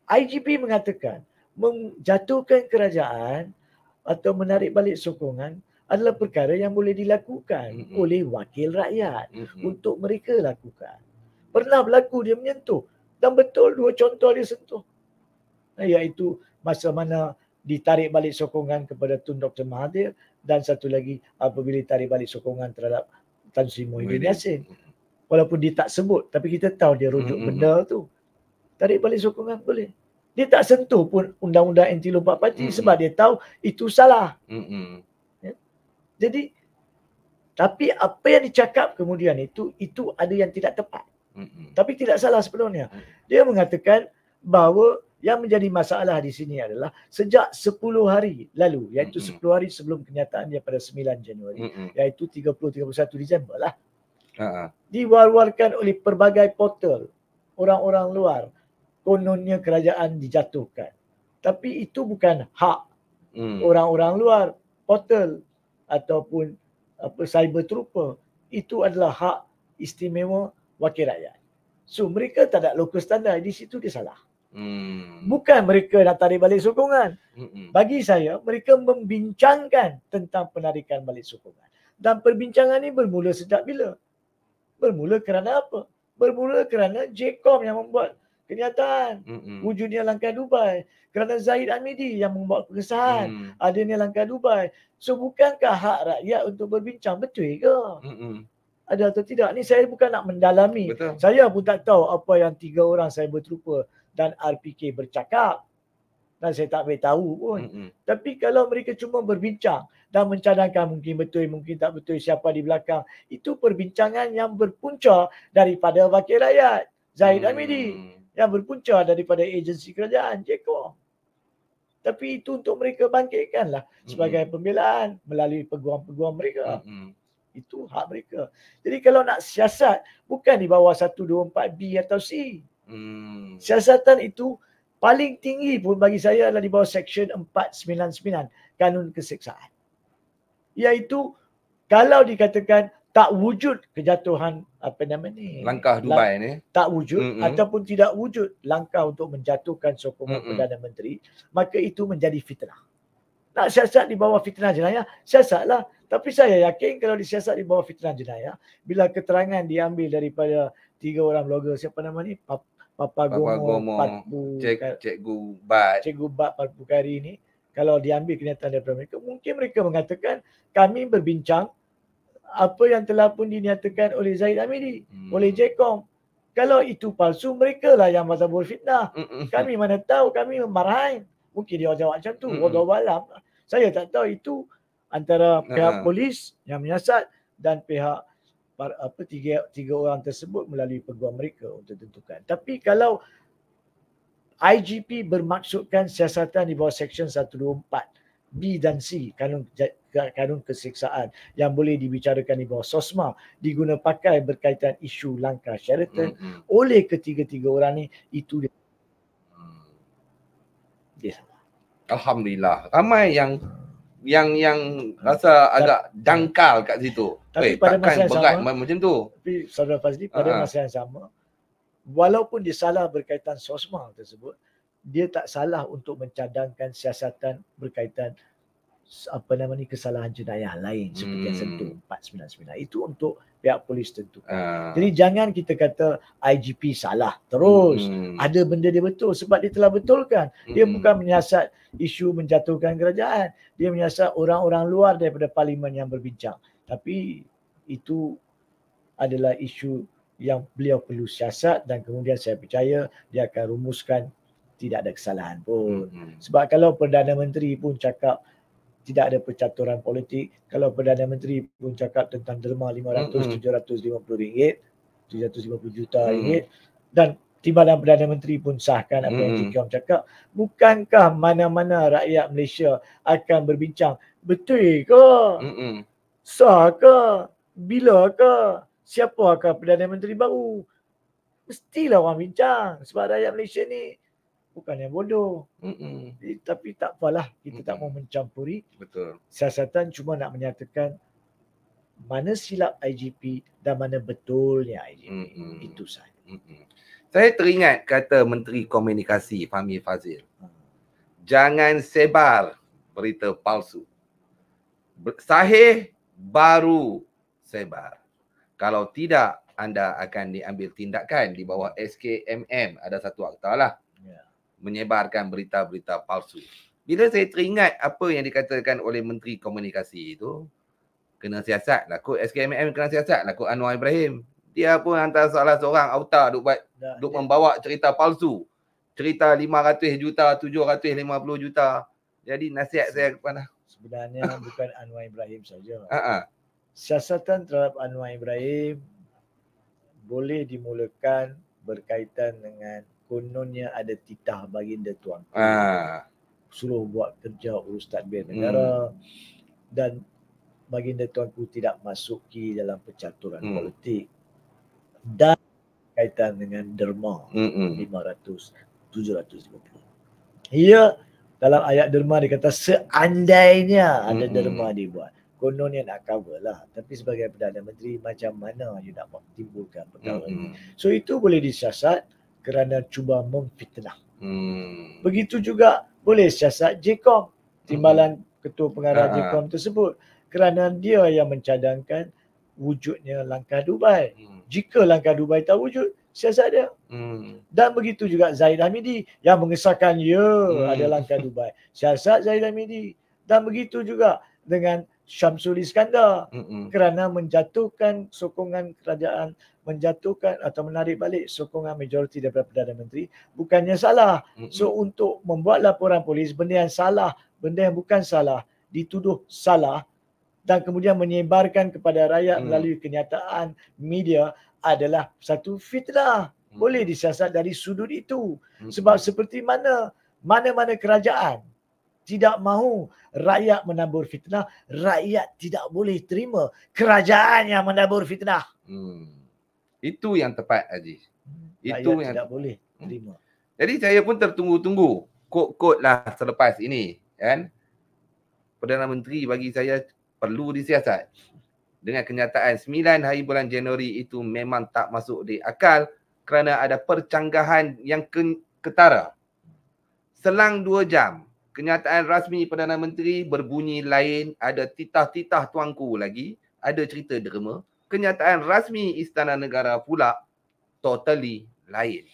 IGP mengatakan menjatuhkan kerajaan atau menarik balik sokongan adalah perkara yang boleh dilakukan oleh wakil rakyat untuk mereka lakukan. Pernah berlaku dia menyentuh dan betul dua contoh dia sentuh. Iaitu masa mana ditarik balik sokongan kepada Tun Dr. Mahathir, dan satu lagi apabila ditarik balik sokongan terhadap Tan Sri Muhyiddin Yassin. Walaupun dia tak sebut, tapi kita tahu dia rujuk benda tu. Tarik balik sokongan boleh. Dia tak sentuh pun undang-undang anti lompat parti sebab dia tahu itu salah. Ya. Jadi, tapi apa yang dicakap kemudian itu ada yang tidak tepat. Tapi tidak salah sepenuhnya. Dia mengatakan bahawa yang menjadi masalah di sini adalah sejak 10 hari lalu, iaitu 10 hari sebelum kenyataan dia pada 9 Januari, iaitu 30-31 Disember lah. Diwar-warkan oleh pelbagai portal orang-orang luar, kononnya kerajaan dijatuhkan. Tapi itu bukan hak orang-orang luar, portal ataupun cyber trooper. Itu adalah hak istimewa wakil rakyat. So mereka tak ada local standard, di situ dia salah. Bukan mereka nak tarik balik sokongan. Bagi saya, mereka membincangkan tentang penarikan balik sokongan. Dan perbincangan ini bermula sejak bila? Bermula kerana apa? Bermula kerana JCOM yang membuat kenyataan. Wujudnya langkah Dubai. Kerana Zahid Hamidi yang membuat pengesahan. Adanya langkah Dubai. So bukankah hak rakyat untuk berbincang? Betul ke? Ada atau tidak? Ni saya bukan nak mendalami. Betul. Saya pun tak tahu apa yang 3 orang cyber trooper dan RPK bercakap. Dan saya tak boleh tahu pun. Tapi kalau mereka cuma berbincang dan mencadangkan mungkin betul, mungkin tak betul, siapa di belakang. Itu perbincangan yang berpunca daripada wakil rakyat, Zahid Hamidi. Yang berpunca daripada agensi kerajaan, JCOM. Tapi itu untuk mereka bangkitkanlah sebagai pembelaan melalui peguam-peguam mereka. Itu hak mereka. Jadi kalau nak siasat, bukan di bawah 124B atau C. Siasatan itu paling tinggi pun bagi saya adalah di bawah Seksyen 499 Kanun Keseksaan. Iaitu kalau dikatakan tak wujud kejatuhan langkah Dubai ni, tak wujud ataupun tidak wujud langkah untuk menjatuhkan sokongan Perdana Menteri, maka itu menjadi fitnah. Nak siasat di bawah fitnah jenayah, siasatlah. Tapi saya yakin kalau disiasat di bawah fitnah jenayah, bila keterangan diambil daripada 3 orang blogger, siapa nama ni? Papa Gomo, Cikgu Bat, Parpukari ni, kalau diambil kenyataan daripada mereka, mungkin mereka mengatakan kami berbincang apa yang telah pun dinyatakan oleh Zahid Hamidi, oleh JCOM. Kalau itu palsu, mereka lah yang mazhabul fitnah. Kami mana tahu, kami memarahin. Mungkin dia jawab macam tu, wallahualam. Saya tak tahu, itu antara pihak polis yang menyiasat dan pihak tiga orang tersebut melalui peguam mereka untuk tentukan. Tapi kalau IGP bermaksudkan siasatan di bawah Seksyen 124B dan C Kanun Keseksaan yang boleh dibicarakan di bawah SOSMA, diguna pakai berkaitan isu langkah Sheraton oleh ketiga-tiga orang ni, itu dia. Alhamdulillah. Ramai yang rasa agak dangkal kat situ. Tapi pada masa yang berat sama, macam tu. Tapi Saudara Fazli, pada masa yang sama, walaupun dia salah berkaitan SOSMA tersebut, dia tak salah untuk mencadangkan siasatan berkaitan kesalahan jenayah lain seperti yang sentuh 499. Itu untuk pihak polis tentukan. Jadi jangan kita kata IGP salah terus. Ada benda dia betul sebab dia telah betulkan. Dia bukan menyiasat isu menjatuhkan kerajaan. Dia menyiasat orang-orang luar daripada parlimen yang berbincang. Tapi itu adalah isu yang beliau perlu siasat dan kemudian saya percaya dia akan rumuskan tidak ada kesalahan pun. Sebab kalau Perdana Menteri pun cakap tidak ada percaturan politik, kalau Perdana Menteri pun cakap tentang derma 750 juta ringgit dan Timbalan Perdana Menteri pun sahkan apa yang JCOM cakap, bukankah mana-mana rakyat Malaysia akan berbincang, betul ke? Sah ke? Bila ke? Siapakah Perdana Menteri baru? Mestilah orang bincang sebab rakyat Malaysia ni bukan yang bodoh. Tapi tak apalah, kita tak mau mencampuri. Betul. Siasatan cuma nak menyatakan mana silap IGP dan mana betulnya IGP. Itu sahaja. Saya teringat kata Menteri Komunikasi Fahmi Fadzil. Jangan sebar berita palsu. Sahih baru sebar. Kalau tidak, anda akan diambil tindakan di bawah SKMM. Ada satu akta lah. Menyebarkan berita-berita palsu. Bila saya teringat apa yang dikatakan oleh Menteri Komunikasi itu, kena siasat lah kot SKMM, kena siasat lah kot Anwar Ibrahim. Dia pun antara salah seorang auta duk membawa cerita palsu. Cerita 500 juta, 750 juta. Jadi nasihat saya kepada sebenarnya bukan Anwar Ibrahim saja. Siasatan terhadap Anwar Ibrahim boleh dimulakan berkaitan dengan kononnya ada titah baginda tuanku. Suruh buat kerja urus tadbir negara dan baginda tuanku tidak masuki dalam percaturan politik dan kaitan dengan derma 750. Ia dalam ayat derma dia kata seandainya ada derma dibuat. Kononnya nak cover lah. Tapi sebagai Perdana Menteri macam mana you nak timbulkan perkara ini. So itu boleh disiasat kerana cuba memfitnah. Begitu juga boleh siasat JKOM, timbalan ketua pengarah JKOM tersebut, kerana dia yang mencadangkan wujudnya langkah Dubai. Jika langkah Dubai tak wujud, siasat dia. Dan begitu juga Zahid Hamidi yang mengesahkan ada langkah Dubai. Siasat Zahid Hamidi. Dan begitu juga dengan Syamsul Iskandar kerana menjatuhkan sokongan kerajaan, menjatuhkan atau menarik balik sokongan majoriti daripada Perdana Menteri, bukannya salah. So untuk membuat laporan polis, benda yang salah, benda yang bukan salah, dituduh salah dan kemudian menyebarkan kepada rakyat melalui kenyataan media adalah satu fitnah. Boleh disiasat dari sudut itu. Sebab seperti mana-mana kerajaan tidak mahu rakyat menabur fitnah, rakyat tidak boleh terima kerajaan yang menabur fitnah. Itu yang tepat, Haji. Itu rakyat yang tidak boleh terima. Jadi saya pun tertunggu-tunggu kod-kod lah selepas ini, kan? Perdana Menteri bagi saya perlu disiasat. Dengan kenyataan 9 hari bulan Januari itu memang tak masuk di akal kerana ada percanggahan yang ketara. Selang 2 jam, kenyataan rasmi Perdana Menteri berbunyi lain, ada titah-titah tuanku lagi, ada cerita derma. Kenyataan rasmi Istana Negara pula totally lain.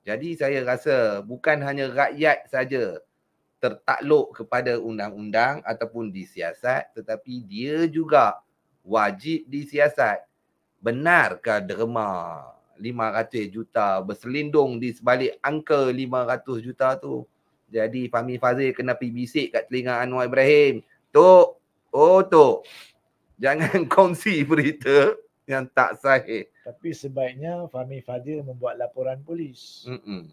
Jadi saya rasa bukan hanya rakyat saja tertakluk kepada undang-undang ataupun disiasat, tetapi dia juga wajib disiasat. Benarkah derma 500 juta berselindung di sebalik angka 500 juta tu? Jadi Fahmi Fadzil kena pergi bisik kat telinga Anwar Ibrahim. Tok, Tok, jangan kongsi berita yang tak sahih. Tapi sebaiknya Fahmi Fadzil membuat laporan polis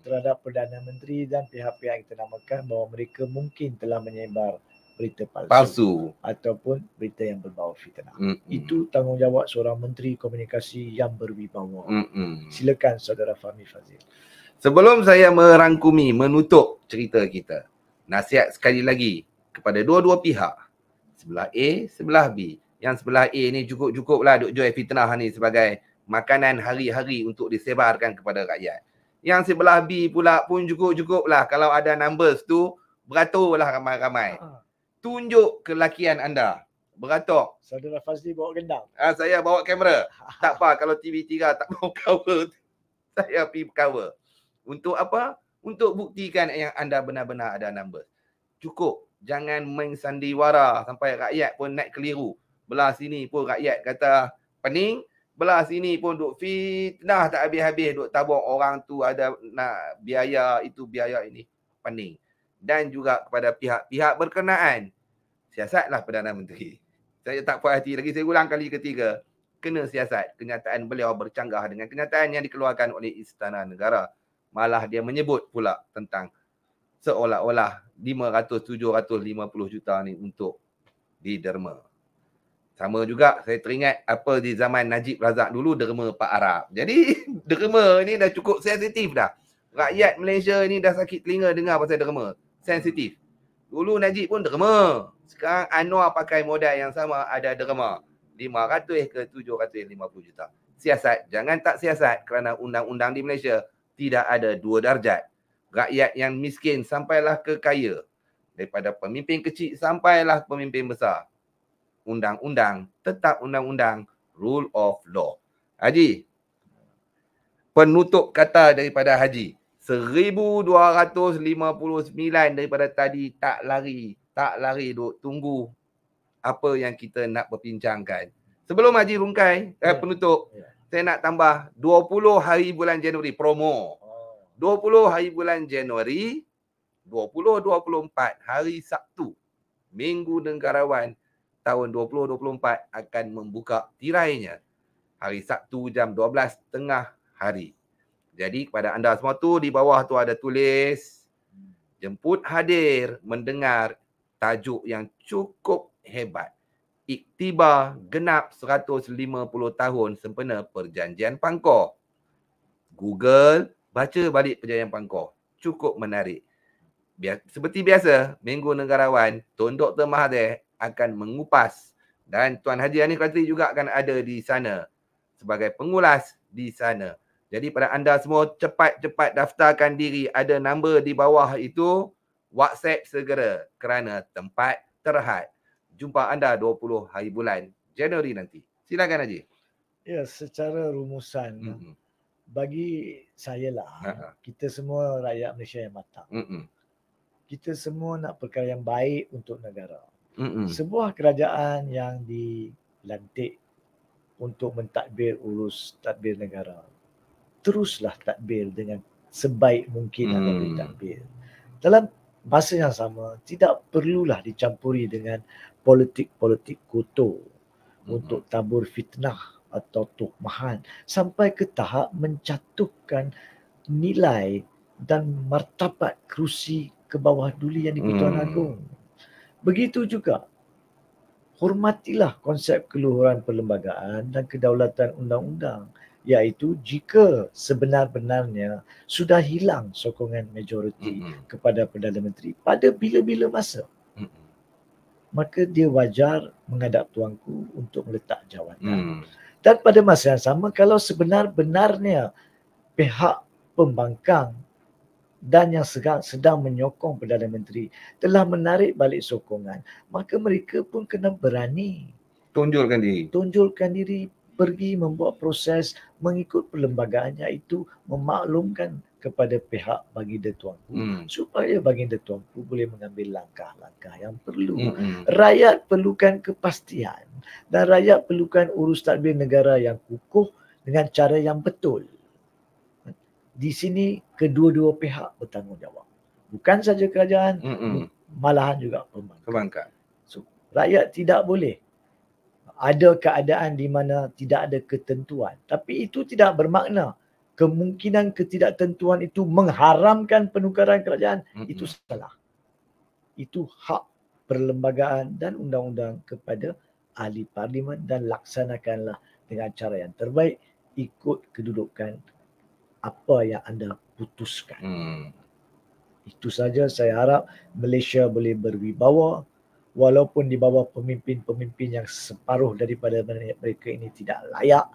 terhadap Perdana Menteri dan pihak-pihak yang kita namakan bahawa mereka mungkin telah menyebar berita palsu ataupun berita yang berbau fitnah. Itu tanggungjawab seorang Menteri Komunikasi yang berwibawa. Silakan Saudara Fahmi Fadzil. Sebelum saya merangkumi, menutup cerita kita, nasihat sekali lagi kepada dua-dua pihak. Sebelah A, sebelah B. Yang sebelah A ni cukup-cukuplah duk jual fitnah ni sebagai makanan hari-hari untuk disebarkan kepada rakyat. Yang sebelah B pula pun cukup-cukuplah kalau ada numbers tu, beraturlah ramai-ramai. Tunjuk kelakian anda. Beratur. Saudara Fazli bawa gendang. Saya bawa kamera. Tak apa kalau TV3 tak mau cover, saya pergi cover. Untuk apa? Untuk buktikan yang anda benar-benar ada numbers. Cukup. Jangan main sandiwara sampai rakyat pun naik keliru. Belah sini pun rakyat kata pening. Belah sini pun duk fitnah tak habis-habis. Duk tabung orang tu ada nak biaya itu, biaya ini. Pening. Dan juga kepada pihak-pihak berkenaan. Siasatlah Perdana Menteri. Saya tak puas hati lagi. Saya ulang kali ketiga. Kena siasat. Kenyataan beliau bercanggah dengan kenyataan yang dikeluarkan oleh Istana Negara. Malah dia menyebut pula tentang seolah-olah 500-750 juta ni untuk diderma. Sama juga saya teringat apa di zaman Najib Razak dulu derma Pak Arab. Jadi derma ni dah cukup sensitif dah. Rakyat Malaysia ni dah sakit telinga dengar pasal derma. Sensitif. Dulu Najib pun derma. Sekarang Anwar pakai modal yang sama, ada derma. 500 ke 750 juta. Siasat. Jangan tak siasat kerana undang-undang di Malaysia tidak ada 2 darjat. Rakyat yang miskin sampailah ke kaya. Daripada pemimpin kecil sampailah pemimpin besar. Undang-undang, tetap undang-undang, rule of law. Haji, penutup kata daripada Haji. 1259 daripada tadi tak lari duk tunggu apa yang kita nak perbincangkan. Sebelum Haji Rungkai penutup, saya nak tambah 20 hari bulan Januari promo. 20 hari bulan Januari 2024 hari Sabtu, Minggu Negarawan tahun 2024 akan membuka tirainya. Hari Sabtu jam 12 tengah hari. Jadi kepada anda semua tu, di bawah tu ada tulis jemput hadir mendengar tajuk yang cukup hebat. Iktibar genap 150 tahun sempena Perjanjian Pangkor. Google, baca balik Perjanjian Pangkor. Cukup menarik. Seperti biasa, Minggu Negarawan, Tun Dr. Mahathir akan mengupas dan Tuan Haji Hanif Khatri juga akan ada di sana sebagai pengulas di sana. Jadi pada anda semua, cepat-cepat daftarkan diri. Ada nombor di bawah itu. WhatsApp segera kerana tempat terhad. Jumpa anda 20 hari bulan Januari nanti. Silakan Haji. Ya, secara rumusan, bagi saya lah, kita semua rakyat Malaysia yang matang. Kita semua nak perkara yang baik untuk negara. Sebuah kerajaan yang dilantik untuk mentadbir urus tadbir negara, teruslah tadbir dengan sebaik mungkin anda boleh tadbir. Dalam masa yang sama, tidak perlulah dicampuri dengan politik-politik kotor untuk tabur fitnah atau tuhmahan sampai ke tahap menjatuhkan nilai dan martabat kerusi ke bawah duli yang di-Pertuan Agong. Begitu juga, hormatilah konsep keluhuran perlembagaan dan kedaulatan undang-undang, iaitu jika sebenar-benarnya sudah hilang sokongan majoriti kepada Perdana Menteri pada bila-bila masa, maka dia wajar menghadap tuanku untuk meletak jawatan. Dan pada masa yang sama, kalau sebenar-benarnya pihak pembangkang dan yang sedang menyokong Perdana Menteri telah menarik balik sokongan, maka mereka pun kena berani tunjulkan diri, pergi membuat proses mengikut perlembagaan, iaitu memaklumkan kepada pihak baginda tuanku supaya baginda tuanku boleh mengambil langkah-langkah yang perlu. Rakyat perlukan kepastian dan rakyat perlukan urus tadbir negara yang kukuh dengan cara yang betul. Di sini kedua-dua pihak bertanggungjawab. Bukan saja kerajaan, malahan juga pembangkang. So, rakyat tidak boleh ada keadaan di mana tidak ada ketentuan. Tapi itu tidak bermakna kemungkinan ketidaktentuan itu mengharamkan penukaran kerajaan. Itu salah. Itu hak perlembagaan dan undang-undang kepada ahli parlimen, dan laksanakanlah dengan cara yang terbaik ikut kedudukan apa yang anda putuskan. Itu saja. Saya harap Malaysia boleh berwibawa, walaupun di bawah pemimpin-pemimpin yang separuh daripada mereka ini tidak layak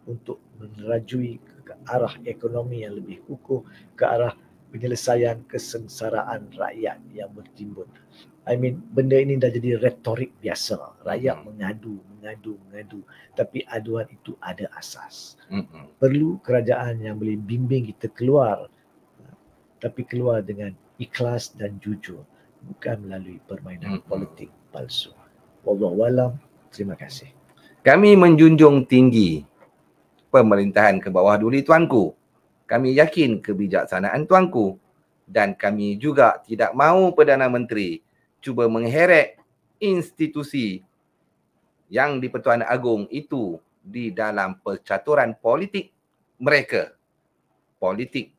untuk menerajui ke arah ekonomi yang lebih kukuh, ke arah penyelesaian kesengsaraan rakyat yang bertimbun. Benda ini dah jadi retorik biasa. Rakyat mengadu. Tapi aduan itu ada asas. Perlu kerajaan yang boleh bimbing kita keluar, tapi keluar dengan ikhlas dan jujur, bukan melalui permainan politik palsu. Wallahualam. Terima kasih. Kami menjunjung tinggi pemerintahan ke bawah duli tuanku. Kami yakin kebijaksanaan tuanku. Dan kami juga tidak mahu Perdana Menteri cuba mengheret institusi yang di-Pertuan Agong itu di dalam percaturan politik mereka. Politik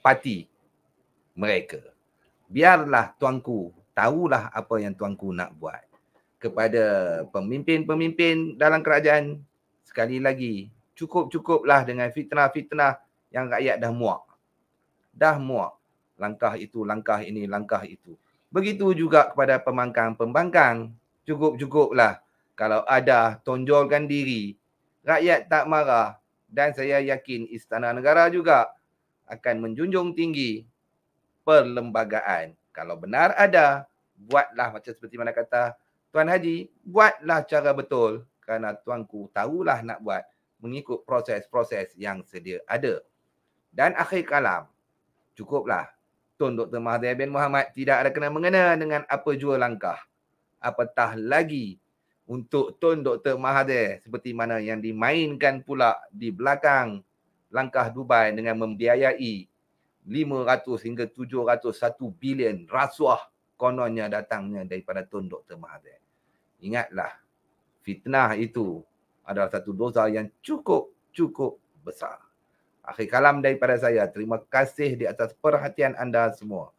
parti mereka. Biarlah tuanku tahulah apa yang tuanku nak buat. Kepada pemimpin-pemimpin dalam kerajaan, sekali lagi, cukuplah dengan fitnah-fitnah yang rakyat dah muak. Langkah itu, langkah ini, langkah itu. Begitu juga kepada pembangkang. Cukuplah. Kalau ada, tonjolkan diri. Rakyat tak marah. Dan saya yakin Istana Negara juga akan menjunjung tinggi perlembagaan. Kalau benar ada, buatlah macam seperti mana kata Tuan Haji, buatlah cara betul. Kerana tuanku tahulah nak buat mengikut proses-proses yang sedia ada. Dan akhir kalam, cukuplah. Tun Dr. Mahathir bin Mohamad tidak ada kena-mengena dengan apa jua langkah. Apatah lagi untuk Tun Dr. Mahathir seperti mana yang dimainkan pula di belakang langkah Dubai dengan membiayai 500 hingga 701 bilion rasuah kononnya datangnya daripada Tun Dr. Mahathir. Ingatlah, fitnah itu adalah satu dosa yang cukup besar. Akhir kalam daripada saya, terima kasih di atas perhatian anda semua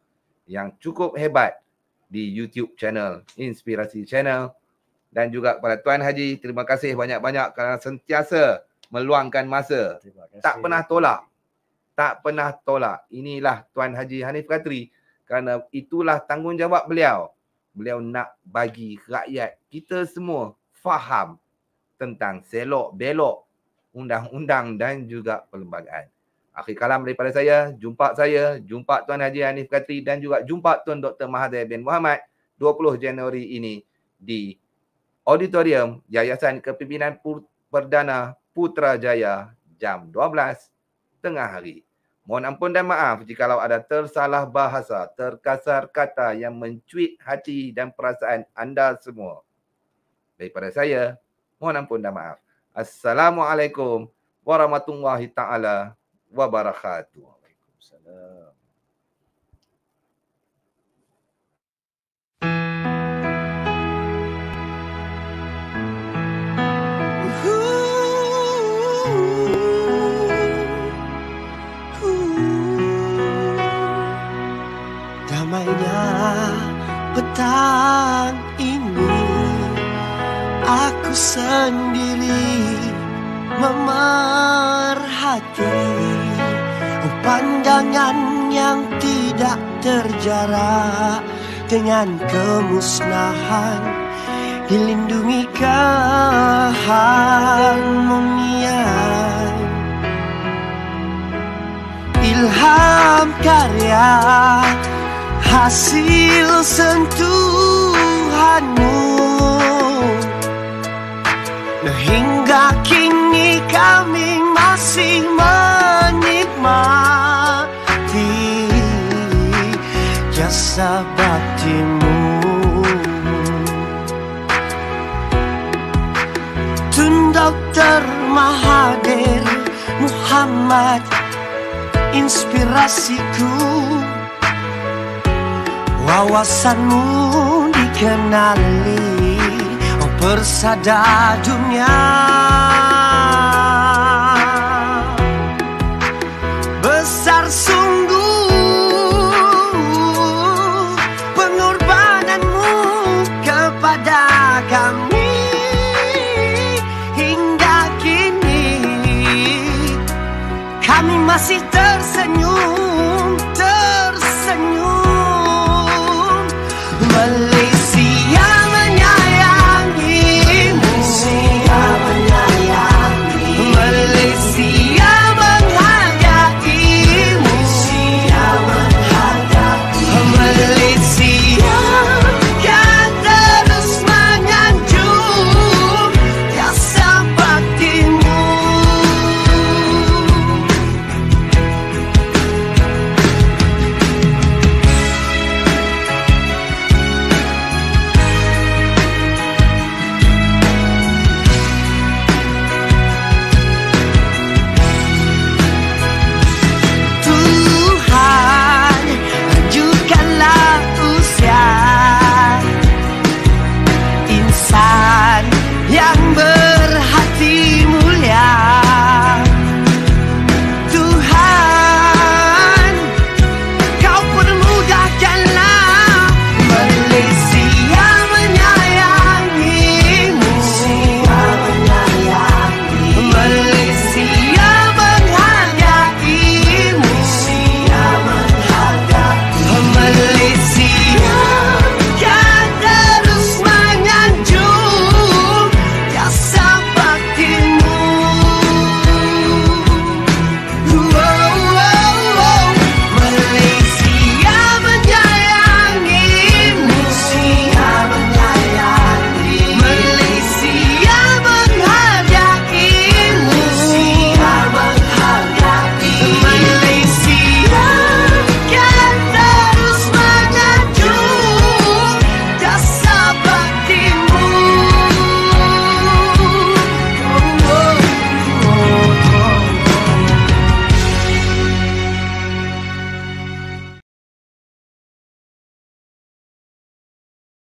yang cukup hebat di YouTube channel Inspirasi Channel, dan juga kepada Tuan Haji, terima kasih banyak-banyak kerana sentiasa meluangkan masa. Tak pernah tolak. Inilah Tuan Haji Hanif Khatri, kerana itulah tanggungjawab beliau. Beliau nak bagi rakyat kita semua faham tentang selok belok undang-undang dan juga perlembagaan. Akhir kalam daripada saya, jumpa Tuan Haji Hanif Khatri dan juga jumpa Tun Dr. Mahathir bin Mohamad 20 Januari ini di Auditorium Yayasan Kepimpinan Perdana Putrajaya jam 12 tengah hari. Mohon ampun dan maaf jikalau ada tersalah bahasa, terkasar kata yang mencuit hati dan perasaan anda semua. Daripada saya, mohon ampun dan maaf. Assalamualaikum warahmatullahi taala wabarakatuh. Waalaikumsalam. Damainya petang ini, aku sendiri memerhati pandangan yang tidak terjarak dengan kemusnahan, dilindungi keharmonian. Ilham karya hasil sentuhanmu, hingga kini kami masih menikmati jasa baktimu. Tun Dr. Mahathir Mohamad, inspirasiku, wawasanmu dikenali persada dunia. Besar sungguh pengorbananmu kepada kami, hingga kini kami masih tersayang